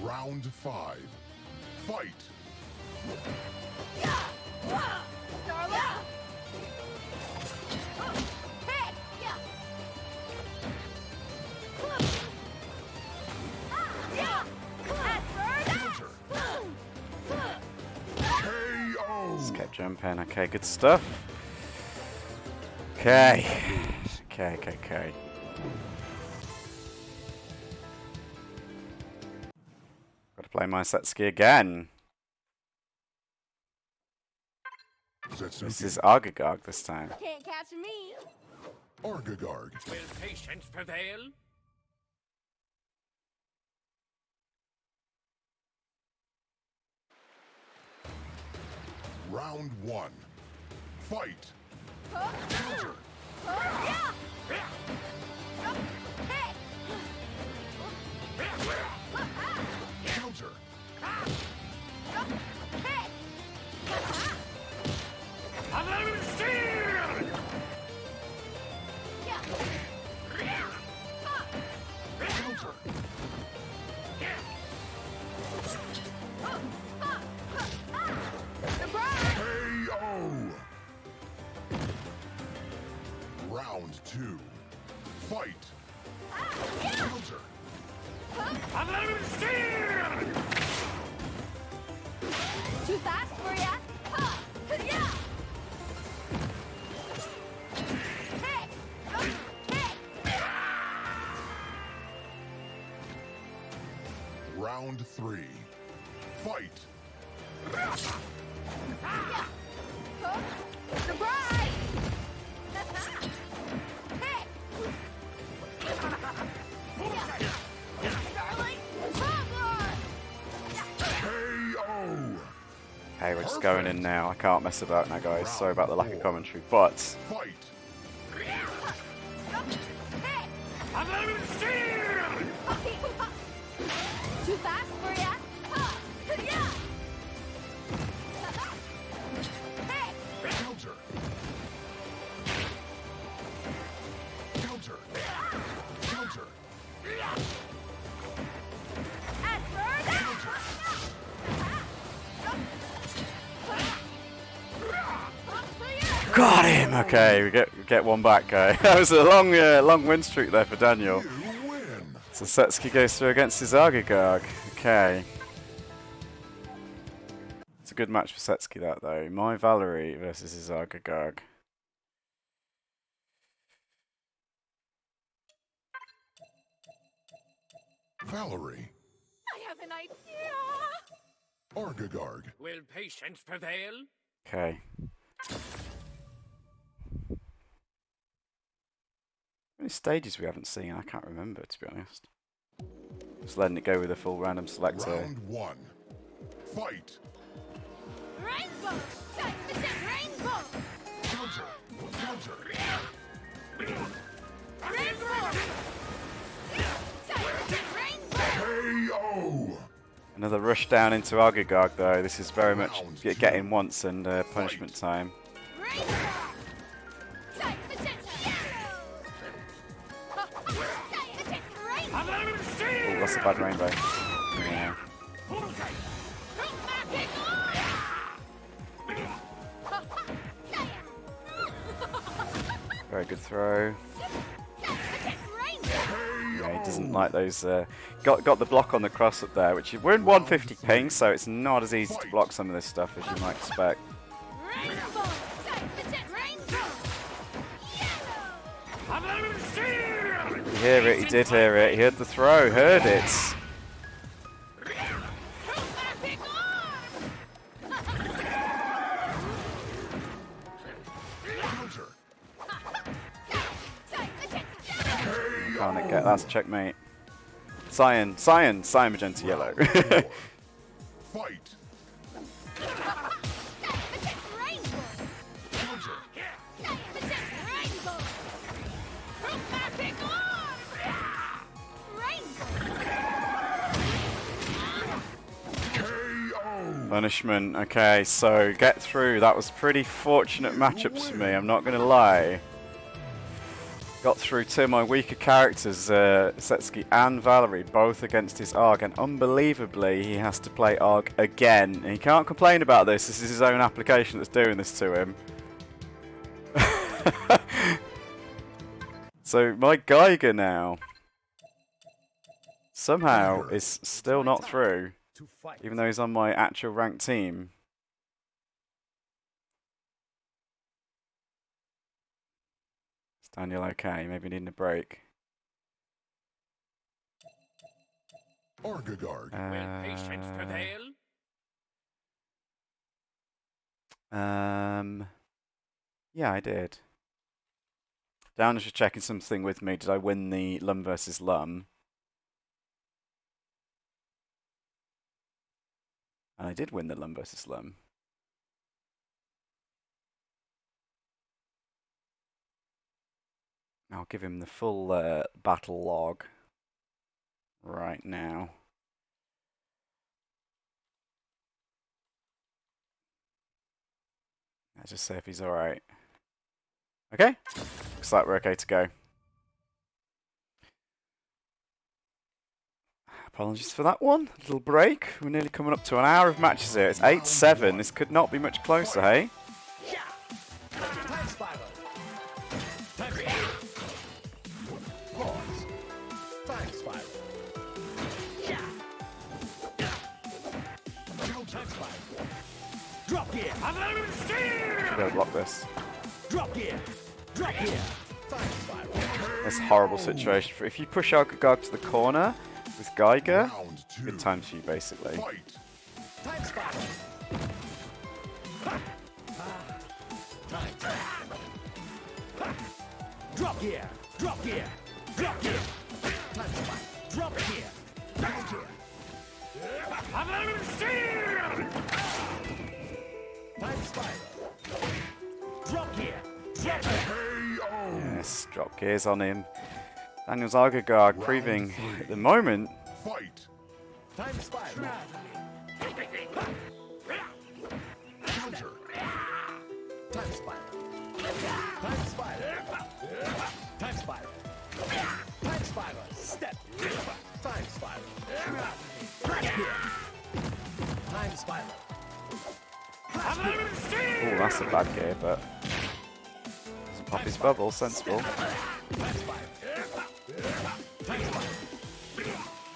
Round 5. Fight! Counter! KO! Just kept jumping. Okay, good stuff. Okay. Okay. Got to play my Setsuki again. This is Setsuki. Argagog this time. Can't catch me. Argagarg. Will patience prevail? Round 1. Fight! Counter! Counter! Counter! KO! Round 2. Fight! Counter! Too fast for ya? Yeah. Round 3. Fight! Surprise! Starlight, KO! Hey, we're just going in now. I can't mess about now, guys. Sorry about the lack of commentary, but Fight! Too fast for ya? Yeah. Counter! Counter! Counter! got him. Okay, we get one back, guy. That was a long win streak there for Daniel. You win! So Setsuki goes through against his Argagog. Okay. It's a good match for Setsuki, that though. My Valerie versus his Argagog. Valerie. I have an idea. Argagarg. Will patience prevail? Okay. How many stages we haven't seen? I can't remember, to be honest. Just letting it go with a full random selector. Round 1. Fight! Rainbow! Time to set rainbow! Counter! Counter! Rainbow! Time to set rainbow! KO! Another rush down into Argagog, though. This is very much Round get 2. in once and punishment time. Rainbow! Time to set yellow! Time to set rainbow! Oh, that's a bad rainbow. Yeah. Very good throw. Yeah, he doesn't like those. Got the block on the cross up there, which we're in 150 ping, so it's not as easy to block some of this stuff as you might expect. You hear it? He did hear it. He heard the throw. Heard it. Can't get that's checkmate. Cyan, magenta, yellow. Fight. Punishment. Okay, so get through. That was pretty fortunate matchups for me, I'm not going to lie. Got through two of my weaker characters, Setsuki and Valerie, both against his ARG, and unbelievably he has to play ARG again. And he can't complain about this, this is his own application that's doing this to him. So my Geiger now, somehow, is still not through, even though he's on my actual ranked team. Daniel, okay, maybe needing a break. Argagarg. Will patience prevail? Yeah, I did. Dan was just checking something with me. Did I win the Lum versus Lum? And I did win the Lum versus Lum. I'll give him the full battle log right now. Let's just see if he's alright. Okay, looks like we're okay to go. Apologies for that one. Little break. We're nearly coming up to an hour of matches here. It's 8-7. This could not be much closer, hey? Drop gear. Should be able to block this. Drop gear. Drop gear. It's a horrible situation. If you push Alkagog to the corner with Geiger, good times for you, basically. Fight. Time spiral. Drop gear. Drop gear. Drop gear. Time spiral. Drop gear. Drop gear. Time spiral. Drop gear. Drop gear. Yes, drop gears on him. Daniel's Alkagog proving at the moment. Fight. Time spiral. Counter. Time spiral. Time spiral. Time spiral. Time spiral. Step. Time spiral. Time spiral. Oh, that's a bad gear, but doesn't pop his bubble, sensible. Time spiral. Time spiral.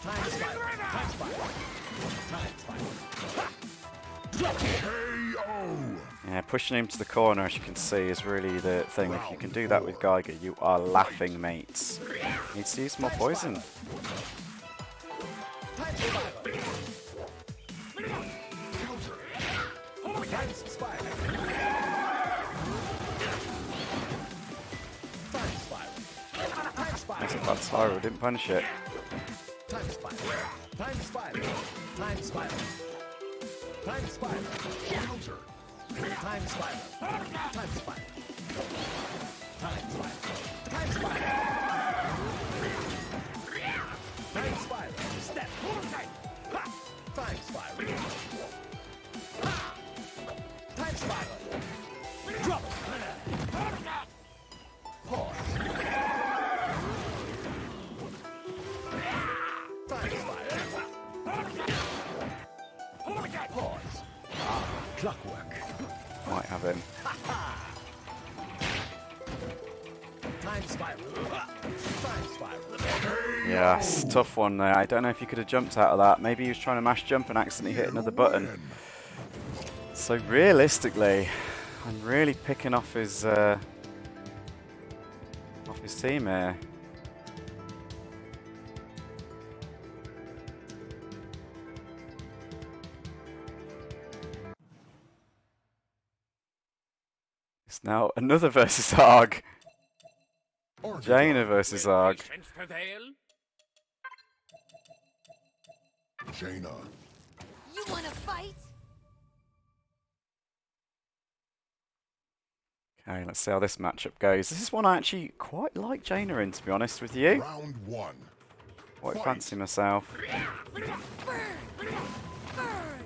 Time spiral. Time spiral. Time spiral. Drop it. Yeah, pushing him to the corner, as you can see, is really the thing. If you can do that with Geiger, you are laughing, mates. Needs to use more poison. Time spiral. Time spiral. Time spiral. Time spiral. Makes a bad spiral, didn't punish it. Time spiral. Time spiral. Time spiral. Time spiral. Counter. Time spiral. Time spiral. Time spiral. Time spiral. Time spiral. Step. Time spiral. Time spiral. Drop. Pause. Time spiral. Pause. Clockwork. Might have him. Time spiral. Time spiral. Yes, tough one there. I don't know if you could have jumped out of that. Maybe he was trying to mash jump and accidentally hit another button. So realistically, I'm really picking off his team here. It's now another versus Arg. Jaina versus Arg. Patience prevail. Jaina. You wanna fight? Okay, let's see how this matchup goes. This is one I actually quite like Jaina in, to be honest with you. Round one. Quite Fight. fancy myself. Burn! Burn!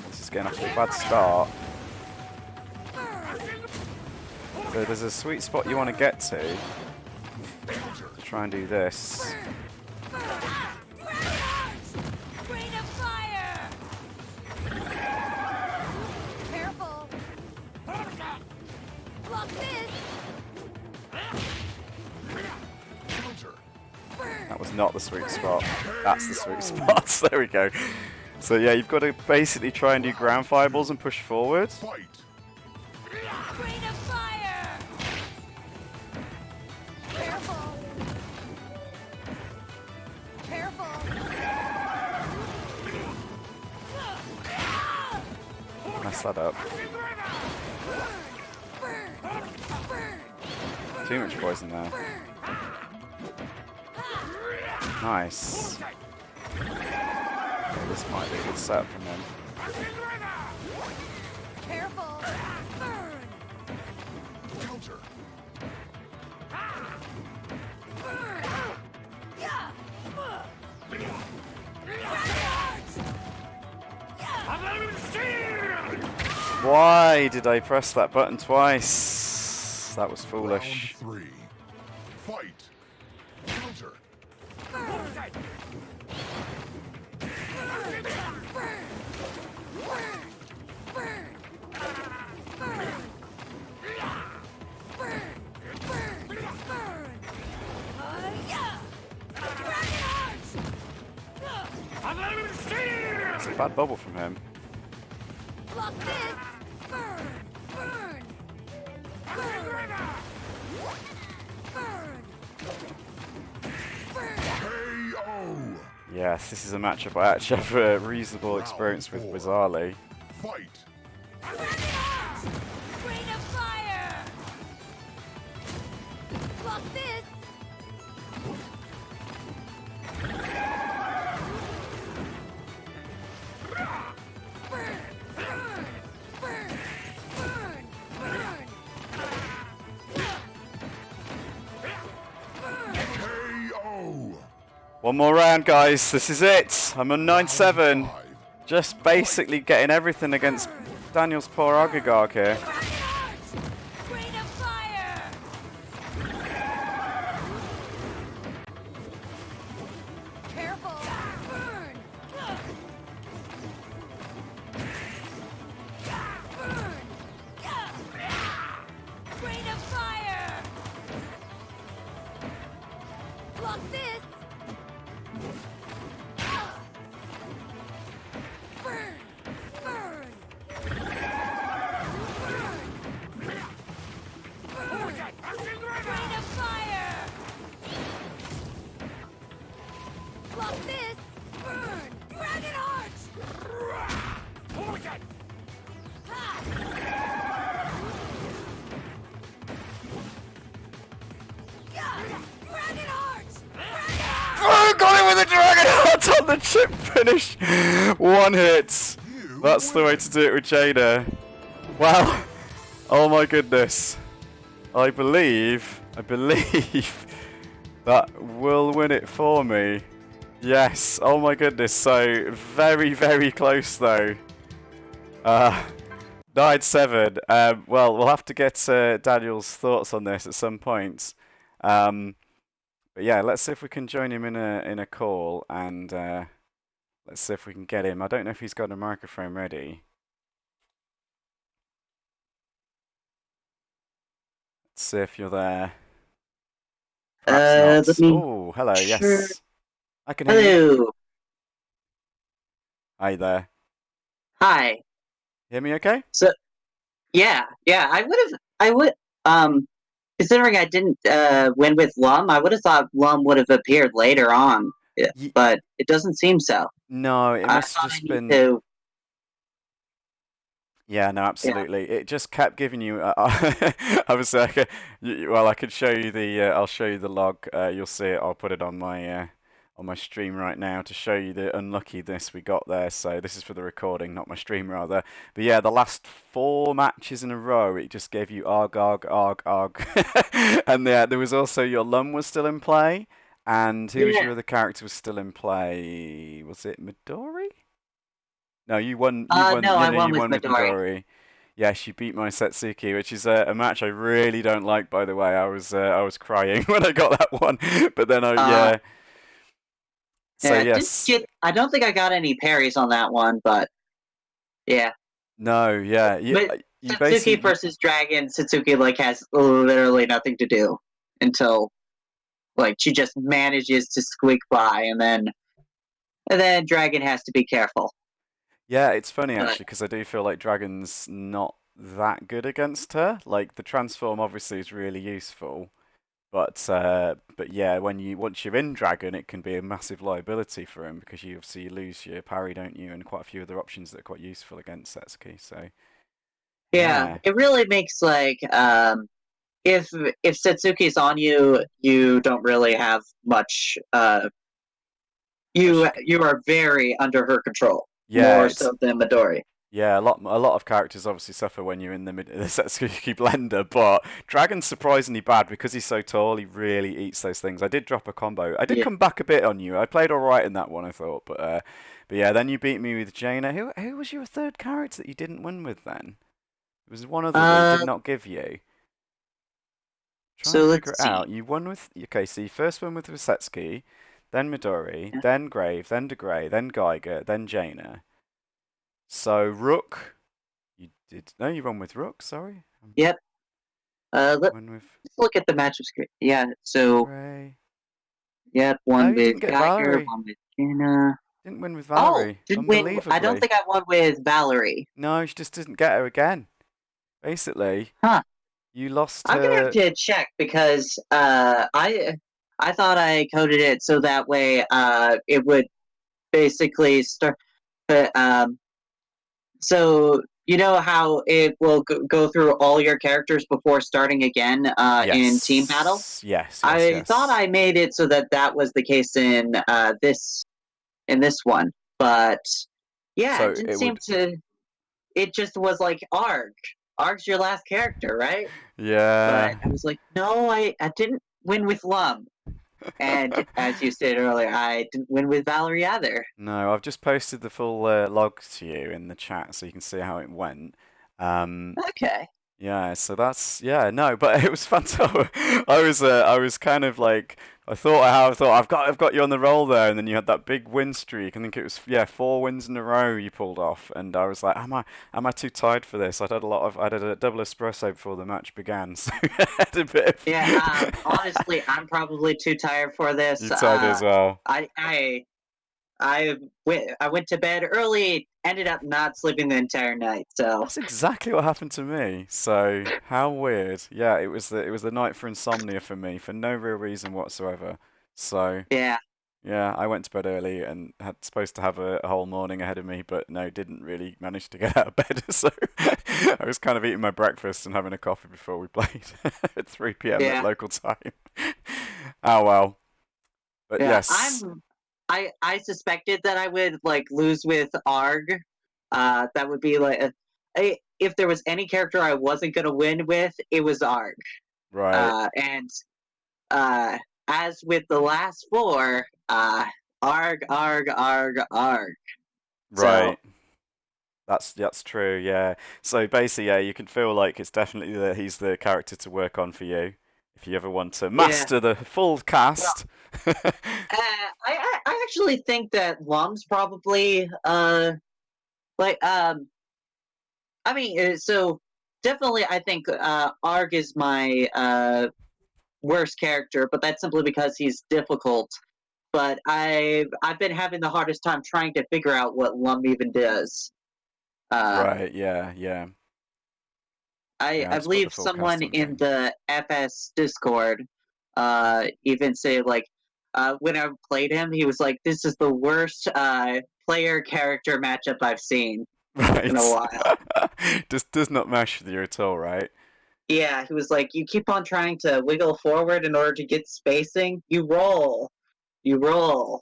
This is getting off to a bad start. Burn! So there's a sweet spot you want to get to Counter. try and do this. Burn! Dragon Rain of fire! Careful! Block this! Counter. Burn! That was not the sweet spot. That's the sweet spot. There we go. So yeah, you've got to basically try and do ground fireballs and push forward. Fight. Rain of fire! Careful! Careful! Mess that up. Burn! Burn! Too much poison there. Burn! Nice. Okay, this might be a good setup from him. Careful! Burn! Counter. Burn! Yeah! Why did I press that button twice? That was foolish. Round three. Fight. Counter. It's a bad bubble from him. Block this! Burn! Burn! Burn! Burn! KO. Yes, this is a matchup I actually have a reasonable experience with bizarrely. Fight. Rain of fire! Block this! Burn! Burn! Burn! Burn! Burn! KO. One more round, guys. This is it. I'm on 9-7. Five. Just basically getting everything against Daniel's poor Agagarg here. Rain of fire! Careful! Burn! Burn! Rain of fire! Block this! Burn! Burn! Rain of fire! Block this! Burn! Dragon Heart! Dragon Heart! Oh, got it with a Dragon Heart on the chip finish. One hit. That's the way to do it with Jaina. Wow. Oh my goodness. I believe that will win it for me. Yes. Oh my goodness. So very, very close though. 9-7. Well, we'll have to get Daniel's thoughts on this at some point. But yeah, let's see if we can join him in a call and let's see if we can get him. I don't know if he's got a microphone ready. Let's see if you're there. Perhaps Let not. me. Oh, hello. Sure. Yes, I can hear you. Hello. Hi there. Hi. Hear me okay? So, yeah. I would. Um, considering I didn't win with Lum, I would have thought Lum would have appeared later on. Yeah, Y but it doesn't seem so. no, it I must have thought I just need been. to. Yeah, no, Yeah. absolutely. It just kept giving you. I was well, I could show you the. I'll show you the log. You'll see it. I'll put it on my stream right now to show you the unluckiness we got there. So this is for the recording, not my stream rather. But yeah, the last four matches in a row, it just gave you arg arg arg arg, and there was also your Lum was still in play, and who was Yeah. your other character was still in play? Was it Midori? No, you won. You won. No, Yeah, I no, won you with won with Midori. Midori. Yeah, she beat my Setsuki, which is a match I really don't like. By the way, I was crying when I got that one. But then Uh, yeah. So yeah. Didn't yes, get. I don't think I got any parries on that one, but yeah. no, yeah, But you Satsuki basically versus Dragon, Satsuki like has literally nothing to do until like she just manages to squeak by, and then Dragon has to be careful. yeah, it's funny But actually because I do feel like Dragon's not that good against her. Like the transform obviously is really useful. But yeah, when you once you're in Dragon, it can be a massive liability for him because you obviously lose your parry, don't you, and quite a few other options that are quite useful against Setsuki. So yeah, yeah, it really makes like if Satsuki's on you, you don't really have much. much You are very under her control, yeah, more it's so than Midori. yeah, a lot of characters obviously suffer when you're in the Setsuki blender, but Dragon's surprisingly bad because he's so tall. He really eats those things. I did drop a combo. I did Yeah. come back a bit on you. I played all right in that one, I thought, but yeah, then you beat me with Jaina. Who was your third character that you didn't win with then? There was one other that he did Uh, not give you. Trying so to let's figure it see. out. You won with okay, so you first won with Setsuki, then Midori, Yeah. then Grave, then De Grey, then Geiger, then Jaina. So Rook. You did no, you won with Rook. Sorry, Yep. Let's won with look at the matchup screen. Yeah. So Gray. yep, No, one you with didn't get Geiger, Valerie. one with Jenna. Didn't win with Oh, Valerie. didn't win. I don't Unbelievably. think I won with Valerie. No, she just didn't get her again. Basically, Huh. you lost I'm gonna have her. to check because I thought I coded it so that way it would basically start. But so you know how it will go through all your characters before starting again in team battle. Yes, yes, yes, I thought yes. I made it so that that was the case in this one, but yeah, it So didn't it seem would. to. It just was like Arg. Arg's your last character, right? But Yeah. I was like, no, I didn't win with Lum. And as you stated earlier, I didn't win with Valerie either. No, I've just posted the full log to you in the chat so you can see how it went. Um, Okay. Yeah, so that's yeah, no, but it was fun to I was kind of like I thought I've got you on the roll there, and then you had that big win streak. I think it was yeah, four wins in a row you pulled off, and I was like, am I too tired for this? I did a double espresso before the match began, so I had a bit Yeah, of honestly, I'm probably too tired for this. you tired as well. I I I went to bed early, ended up not sleeping the entire night. So That's exactly what happened to me. So how weird. Yeah, it was the night for insomnia for me for no real reason whatsoever. So. yeah, Yeah, I went to bed early and had supposed to have a whole morning ahead of me, but no, didn't really manage to get out of bed. So I was kind of eating my breakfast and having a coffee before we played at 3 p.m. at yeah, local time. Oh well. But yeah. yes, I suspected that I would like lose with Arg. That would be like if there was any character I wasn't gonna win with, it was Arg. right, And uh, as with the last four, Arg, Arg, Arg, Arg. So right. That's true, yeah. So basically, yeah, you can feel like it's definitely he's the character to work on for you if you ever want to yeah. master the full Well, cast. I actually think that Lum's probably like I mean so definitely I think Arg is my worst character, but that's simply because he's difficult. But I've been having the hardest time trying to figure out what Lum even does. Uh, Right, yeah, yeah. Yeah, I I just put believe the full someone cast on in game. the FS Discord even said like when I played him, he was like, "This is the worst player character matchup I've seen in a Right. while." Just does not mesh with you at all, right? Yeah, he was like, "You keep on trying to wiggle forward in order to get spacing. You roll,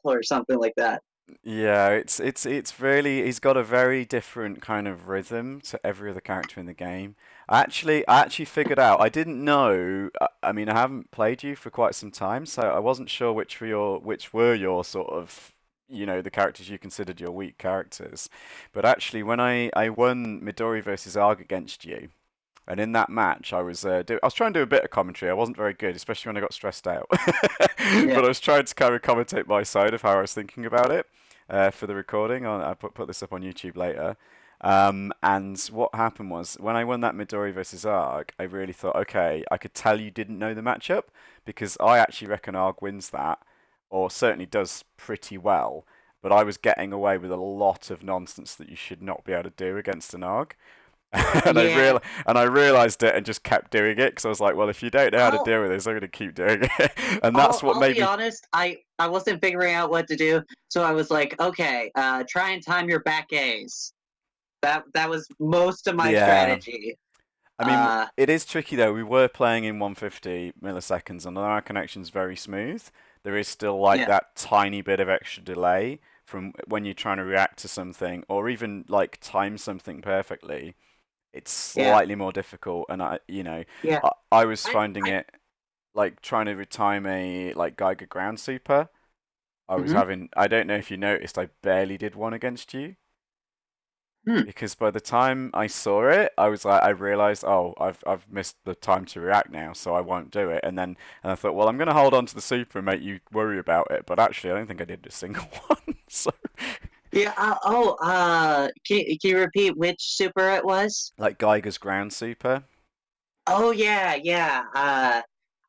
or something like that." Yeah, it's really he's got a very different kind of rhythm to every other character in the game. I actually figured out I didn't know. I mean, I haven't played you for quite some time, so I wasn't sure which were your sort of the characters you considered your weak characters. But actually, when I won Midori versus Arg against you. And in that match, I was trying to do a bit of commentary. I wasn't very good, especially when I got stressed out. Yeah, But I was trying to kind of commentate my side of how I was thinking about it for the recording. I put this up on YouTube later. And what happened was when I won that Midori versus Arg, I really thought, okay, I could tell you didn't know the matchup because I actually reckon Arg wins that, or certainly does pretty well. But I was getting away with a lot of nonsense that you should not be able to do against an Arg. and I yeah. real and I realized it and just kept doing it because I was like, well, if you don't know how to I'll deal with this, I'm going to keep doing it, and that's what I'll made be me. honest. I wasn't figuring out what to do, so I was like, okay, try and time your back A's. That was most of my Yeah, strategy. I mean, Uh, it is tricky though. We were playing in 150 milliseconds, and our connection's very smooth. There is still like yeah, that tiny bit of extra delay from when you're trying to react to something, or even like time something perfectly. It's yeah, slightly more difficult, and yeah. I was I finding it like trying to retime a like Geiger ground super. mhm. I don't know if you noticed, I barely did one against you Hmm. because by the time I saw it, I realized, oh, I've missed the time to react now, so I won't do it. And I thought, well, I'm going to hold on to the super and make you worry about it. But actually, I don't think I did a single one. So, Yeah. Can you repeat which super it was? like Geiger's ground super. Oh yeah, yeah.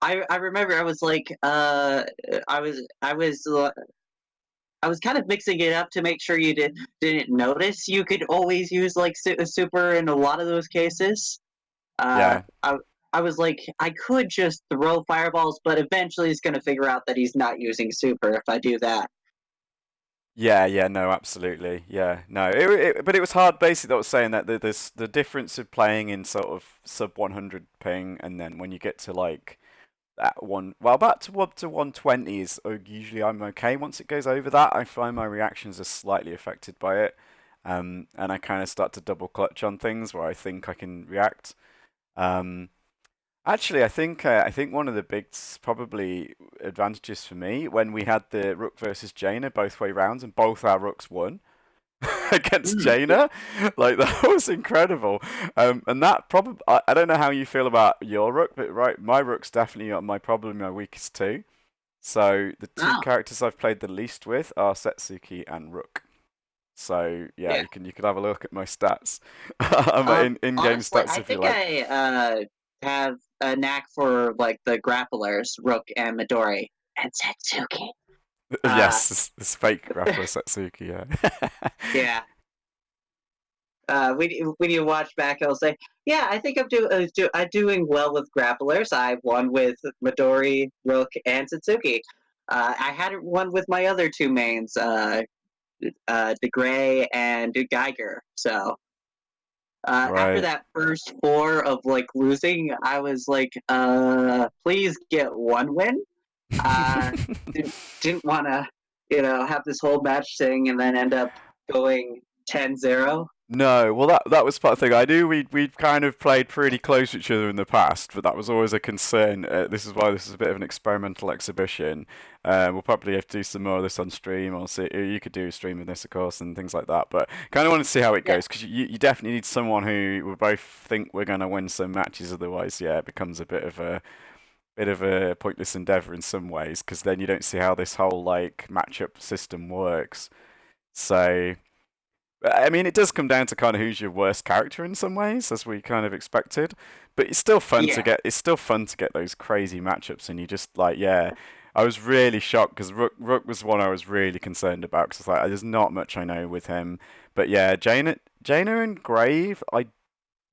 I remember. I was like, I was I was I was kind of mixing it up to make sure you didn't notice. You could always use like super in a lot of those cases. Uh, Yeah, I I was like, I could just throw fireballs, but eventually he's gonna figure out that he's not using super if I do that. yeah, yeah. No, absolutely. Yeah, no. But it was hard. Basically, I was saying that the difference of playing in sort of sub 100 ping, and then when you get to like that one, well, about to up to 120 is usually I'm okay. Once it goes over that, I find my reactions are slightly affected by it, and I kind of start to double clutch on things where I think I can react. Um, Actually, I think one of the big probably advantages for me when we had the Rook versus Jaina both way rounds and both our Rooks won against Mm, yeah. Jaina. Like that was incredible. And that probably I don't know how you feel about your Rook, but right, my Rook's definitely probably my weakest too. So the two Oh, characters I've played the least with are Setsuki and Rook. So yeah, yeah. you can have a look at my stats, in-game Honestly, stats I if you think like. I have a knack for like the grapplers, Rook and Midori and Satsuki. Uh, Yes, this fake grappler Setsuki. Yeah. yeah. When you watch back, I'll say, yeah, I think I'm doing well with grapplers. I won with Midori, Rook, and Satsuki. I hadn't won with my other two mains, DeGray and Geiger. So after Right. that first four of like losing, I was like, please get one win. Uh, didn't want to, have this whole match thing and then end up going 10-0. No, well that was part of the thing. I knew we'd kind of played pretty close to each other in the past, but that was always a concern. This is why this is a bit of an experimental exhibition. We'll probably have to do some more of this on stream, or see you could do a stream of this, of course, and things like that. But kind of want to see how it Yeah, goes because you definitely need someone who we both think we're going to win some matches. Otherwise, yeah, it becomes a bit of a pointless endeavor in some ways because then you don't see how this whole like matchup system works. So. I mean, it does come down to kind of who's your worst character in some ways, as we kind of expected. But it's still fun to Yeah, get. It's still fun to get those crazy matchups, and you just like, yeah. I was really shocked because Rook was one I was really concerned about because like there's not much I know with him. But yeah, Jaina and Grave,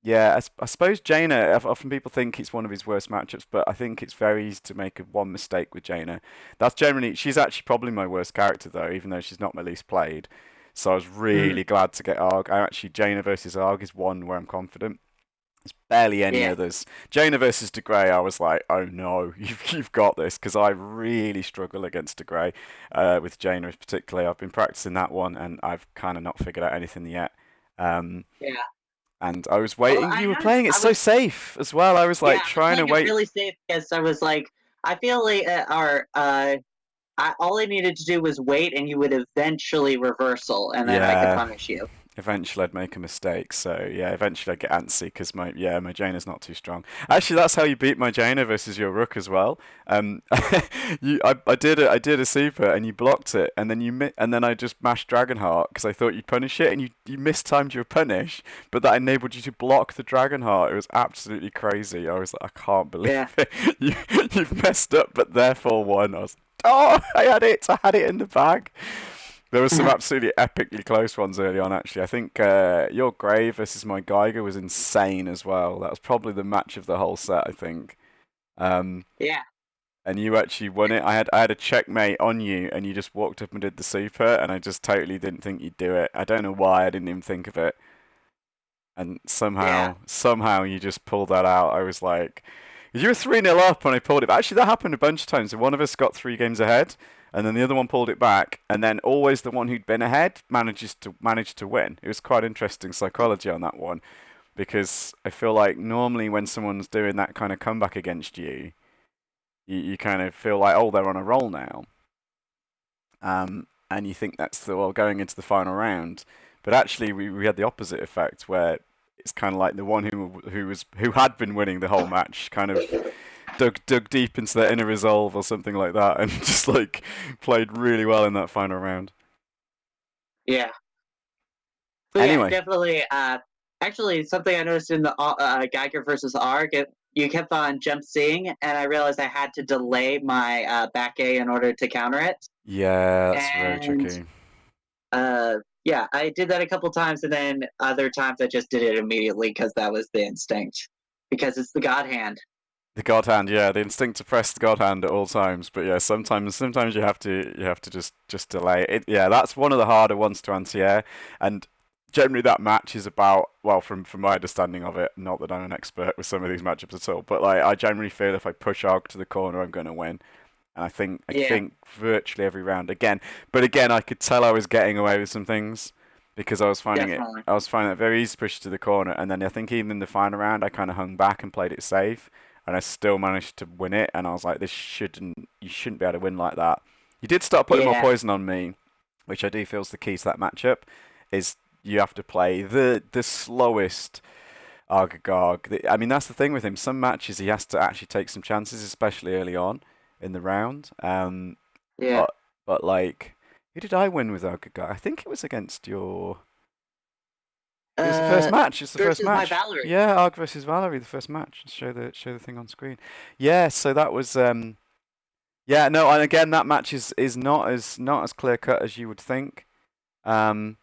yeah, I suppose Jaina. Often people think it's one of his worst matchups, but I think it's very easy to make one mistake with Jaina. That's generally she's actually probably my worst character though, even though she's not my least played. So I was mm, really glad to get Arg. I actually Jaina versus Arg is one where I'm confident. There's barely any yeah, others. Jaina versus De Grey, I was like, oh no, you've got this because I really struggle against De Grey with Jaina particularly. I've been practicing that one and I've kind of not figured out anything yet. Um, yeah. and I was Well, waiting. You were playing it I so was, safe as well. I was yeah, like I was trying to playing it wait. really safe because I was like, I feel like all I needed to do was wait, and you would eventually reversal, and then I could Yeah, punish you. eventually I'd make a mistake. So yeah, eventually I'd get antsy because my Jaina's not too strong. Actually, that's how you beat my Jaina versus your Rook as well. I did a super and you blocked it, and then and then I just mashed Dragonheart because I thought you'd punish it, and you mistimed your punish, but that enabled you to block the Dragonheart. It was absolutely crazy. I was like, I can't believe Yeah, it. You've messed up, but therefore won. I was oh, I had it. I had it in the bag. There was some absolutely epically close ones early on, actually. I think your Grave versus my Geiger was insane as well. That was probably the match of the whole set, I think. Um, yeah, and you actually won it. I had a checkmate on you, and you just walked up and did the super, and I just totally didn't think you'd do it. I don't know why I didn't even think of it, and yeah, somehow you just pulled that out. I was like, you were 3-0 up when I pulled it. But actually, that happened a bunch of times. One of us got 3 games ahead, and then the other one pulled it back, and then always the one who'd been ahead managed to win. It was quite interesting psychology on that one because I feel like normally when someone's doing that kind of comeback against you, you kind of feel like, oh, they're on a roll now, and you think that's the well going into the final round. But actually, we had the opposite effect where it's kind of like the one who had been winning the whole match kind of dug deep into their inner resolve or something like that, and just like played really well in that final round. yeah. But yeah, Anyway, definitely. Actually, something I noticed in the Geiger versus Arg, you kept on jump seeing, and I realized I had to delay my back A in order to counter it. yeah, that's very And tricky. yeah, I did that a couple times, and then other times I just did it immediately because that was the instinct. Because it's the God Hand. The God Hand, yeah, the instinct to press the God Hand at all times. But yeah, sometimes you have to just delay it. Yeah, that's one of the harder ones to anti-air, and generally that match is about well, from my understanding of it. Not that I'm an expert with some of these matchups at all, but like I generally feel if I push Arg to the corner, I'm going to win. And I Yeah, think virtually every round again. But again, I could tell I was getting away with some things because definitely. I was finding it very easy to push to the corner, and then I think even in the final round, I kind of hung back and played it safe, and I still managed to win it. And I was like, you shouldn't be able to win like that. You did start putting more Yeah. poison on me, which I do feel is the key to that matchup. Is you have to play the slowest Argagog. I mean, that's the thing with him. Some matches he has to actually take some chances, especially early on in the round. Yeah. But like, who did I win with Argagog? I think it was against your. It was the first Uh, match. It's the first versus my match. Valerie. Yeah, Arg versus Valerie, the first match. Show the thing on screen. Yeah, so that was yeah, no, and again that match is not as clear cut as you would think. Um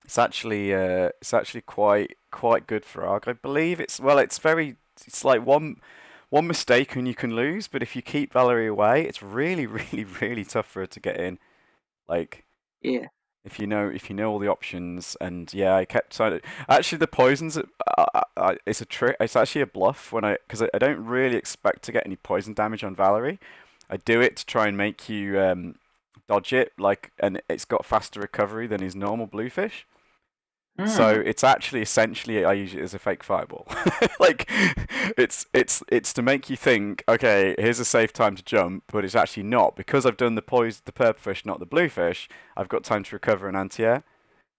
it's actually quite good for Arg. I believe it's like one mistake and you can lose, but if you keep Valerie away, it's really really tough for her to get in. Like Yeah. if you know all the options, and yeah, I kept trying to. Actually, the poisons, it's a trick. It's actually a bluff when because I don't really expect to get any poison damage on Valerie. I do it to try and make you dodge it, like, and it's got faster recovery than his normal bluefish. So Hmm. it's actually essentially I use it as a fake fireball. Like it's to make you think, okay, here's a safe time to jump, but it's actually not because I've done the purple fish, not the blue fish. I've got time to recover an anti-air,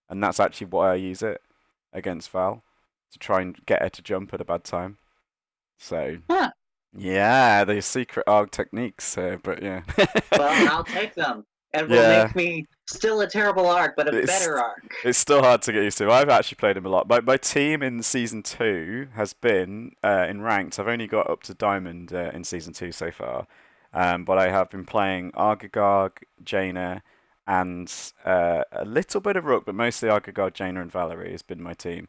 and that's actually why I use it against Val to try and get her to jump at a bad time. So Huh. yeah, the secret ARG techniques, but yeah, Well, I'll take them. It will yeah. make me Still a terrible arc, but a It's better arc. it's still hard to get used to. I've actually played him a lot. My team in season two has been in ranked. I've only got up to diamond in season two so far, but I have been playing Argagog, Jaina, and a little bit of Rook, but mostly Argagog, Jaina, and Valerie has been my team.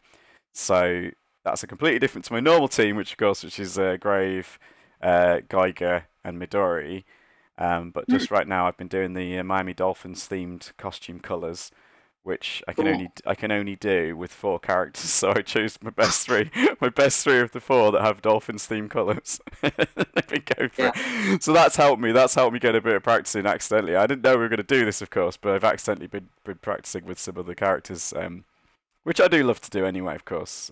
So that's a completely different to my normal team, which is Grave, Geiger, and Midori. But Hmm, just right now, I've been doing the Miami Dolphins themed costume colors, which cool. I can only do with four characters. So I chose my best three, my best three of the four that have Dolphins themed colors. I've been going for Yeah. it. So that's helped me. That's helped me get a bit of practice in accidentally. I didn't know we were going to do this, of course, but I've accidentally been practicing with some other characters, which I do love to do anyway, of course.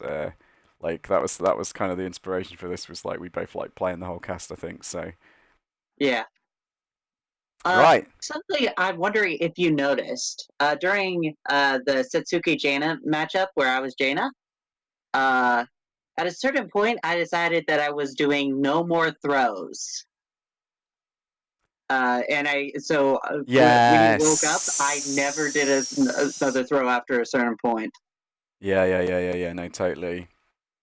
Like that was kind of the inspiration for this was like we both like playing the whole cast, I think. So Yeah. right. Something I'm wondering if you noticed during the Setsuki Jaina matchup where I was Jaina. Uh, at a certain point, I decided that I was doing no more throws. And when you woke up, I never did another throw after a certain point. Yeah. No, totally.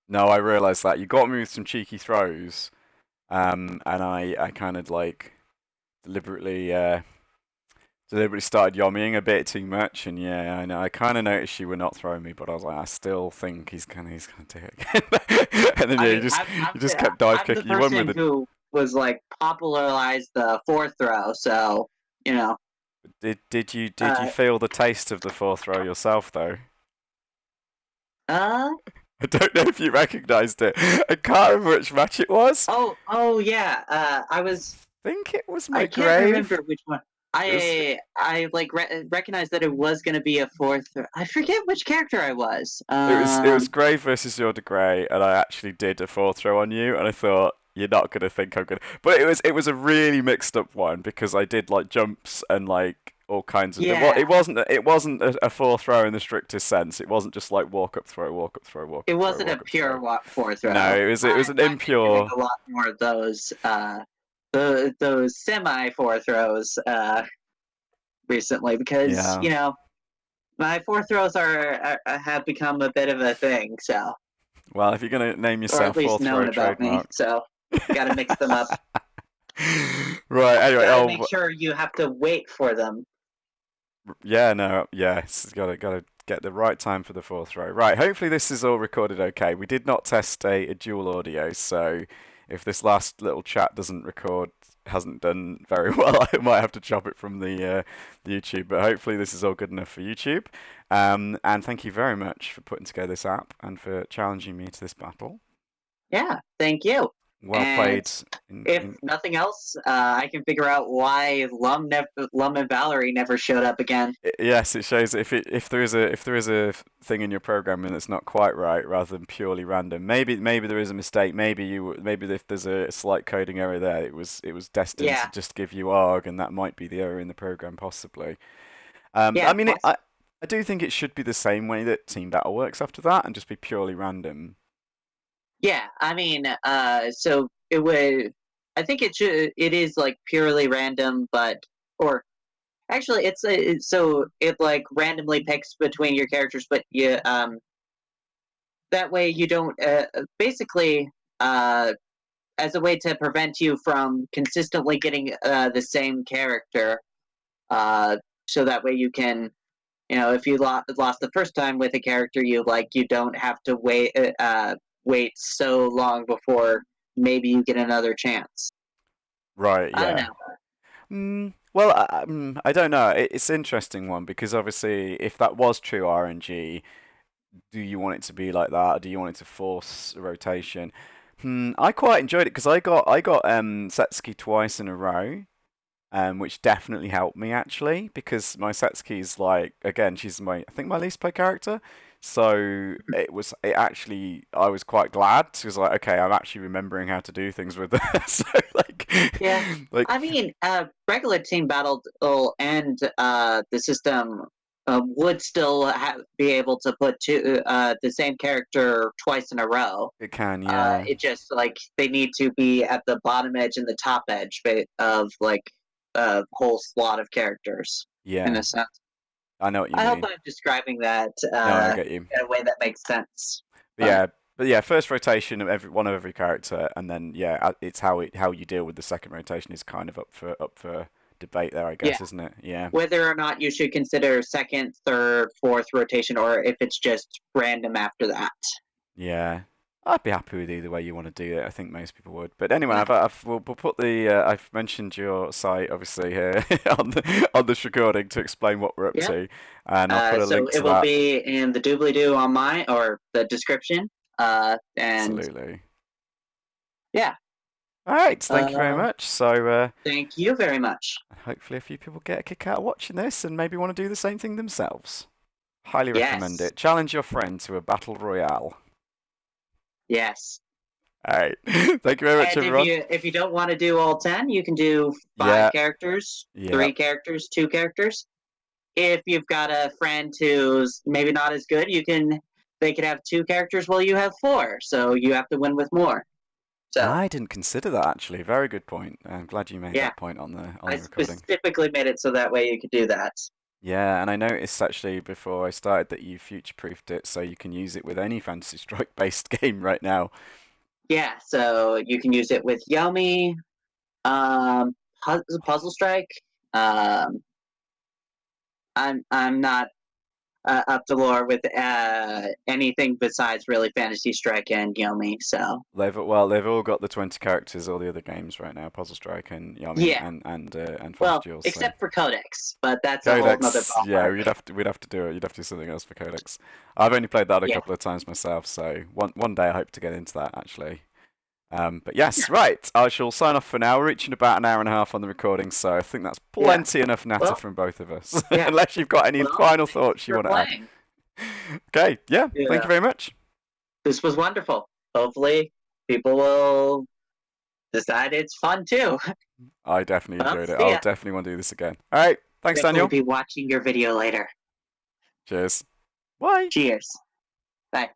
No, I realised that you got me with some cheeky throws, and I kind of like deliberately deliberately started yommying a bit too much, and yeah, I know I kind of noticed you were not throwing me, but I was like, I still think he's gonna do it again, and then I yeah, mean, you just kept dive I'm the kicking. You won with person it. who was like popularized the fourth throw, so you know. Did you Uh, feel the taste of the fourth row yourself though? uh, I don't know if you recognised it. I can't remember which match it was. oh yeah. Think it was I my can't remember grave. which one. It was I like recognized that it was going to be a fourth. I forget which character I was. it was Grey versus Your de Grey, and I actually did a fourth throw on you, and I thought you're not gonna think I'm gonna. But it was a really mixed up one because I did like jumps and like all kinds of. Yeah, It wasn't a fourth throw in the strictest sense. It wasn't just like walk up throw, walk up throw, walk it up throw, wasn't a walk up throw. pure fourth No, row. it was an I've been doing impure. a lot more of those. Those semi fourth throws recently because Yeah. my fourth throws have become a bit of a thing. So, Well, if you're gonna name or at yourself least fourth throw known about me. trademark. So, got to mix them up. Right. Anyway. Got to make Oh, sure you have to wait for them. yeah, no, yes, gotta get the right time for the fourth row. Right, hopefully this is all recorded okay. We did not test a dual audio, so if this last little chat doesn't record, hasn't done very well, I might have to chop it from the YouTube. But hopefully this is all good enough for YouTube. And thank you very much for putting together this app and for challenging me to this battle. Yeah, thank you. Well And played. if nothing else, I can figure out why Lum and Valerie never showed up again. Yes, it shows if there is a thing in your programming that's not quite right, rather than purely random. Maybe there is a mistake. Maybe if there's a slight coding error there, it was destined Yeah, to just give you arg, and that might be the error in the program possibly. I yeah, mean, possible. I do think it should be the same way that Team Battle works after that, and just be purely random. Yeah, I mean, so it would. I think it is like purely random, but or actually, so it like randomly picks between your characters, but that way you don't basically uh as a way to prevent you from consistently getting the same character. Uh, so that way you can, if you lost the first time with a character you don't have to wait so long before maybe you get another chance. Right? I don't Yeah. know. Well, I don't know. It's an interesting one because obviously, if that was true RNG, do you want it to be like that, or do you want it to force a rotation? I quite enjoyed it because I got Setsuki twice in a row, which definitely helped me actually because my Setsuki's like again she's my I think my least play character, so it actually I was quite glad because like okay I'm actually remembering how to do things with her, so Yeah, like I mean, regular team battle and the system would still be able to put the same character twice in a row. it can yeah It just like they need to be at the bottom edge and the top edge of like a whole slot of characters in yeah a sense. I know what you I hope mean. I'm describing that No, I get you. in a way that makes sense. But But yeah, first rotation of every character, and then yeah, it's how you deal with the second rotation is kind of up for debate there, I yeah, guess, isn't it? Yeah. whether or not you should consider second, third, fourth rotation, or if it's just random after that. Yeah, I'd be happy with either way you want to do it. I think most people would. But anyway, Yeah. we'll put the I've mentioned your site obviously here on this recording to explain what we're up Yeah. to, and I'll put a So link it to will that. be in the doobly doo on my or the description. And Absolutely. yeah. All right, thank you very Uh, much. So thank you very much. hopefully a few people get a kick out of watching this and maybe want to do the same thing themselves. Highly recommend Yes. it. Challenge your friend to a battle royale. Yes. All right, thank you very much, And everyone. if you don't want to do all 10, you can do 5 Yeah, characters, yeah. 3 characters, 2 characters. If you've got a friend who's maybe not as good, they could have 2 characters while you have 4. So you have to win with more. So I didn't consider that actually. Very good point. I'm glad you made yeah, that point on I the recording. specifically made it so that way you could do that. Yeah, and I noticed actually before I started that you future-proofed it so you can use it with any Fantasy Strike based game right now. Yeah, so you can use it with Yomi, Puzzle Strike. Um, I'm not up to lore with anything besides really Fantasy Strike and Yomi. So They've all got the 20 characters, all the other games right now, Puzzle Strike and Yami yeah, and Flash well, Duels. So except for Codex, but that's a whole nother Codex, yeah, ballpark. we'd have to do it. You'd have to do something else for Codex. I've only played that a Yeah, couple of times myself, so one day I hope to get into that actually. But yes, yeah. right. I shall sign off for now. We're reaching about an hour and a half on the recording, so I think that's Yeah. plenty enough natter Well, from both of us. yeah. Unless you've got any Well, final thank you thoughts you for want to add. playing. Okay, yeah. Thank Yeah, you very much. this was wonderful. Hopefully, people will decide it's fun too. I definitely Well, enjoyed it. see I'll ya. definitely want to do this again. All right. Thanks, Definitely Daniel. be watching your video later. Cheers. Bye. Cheers. Bye.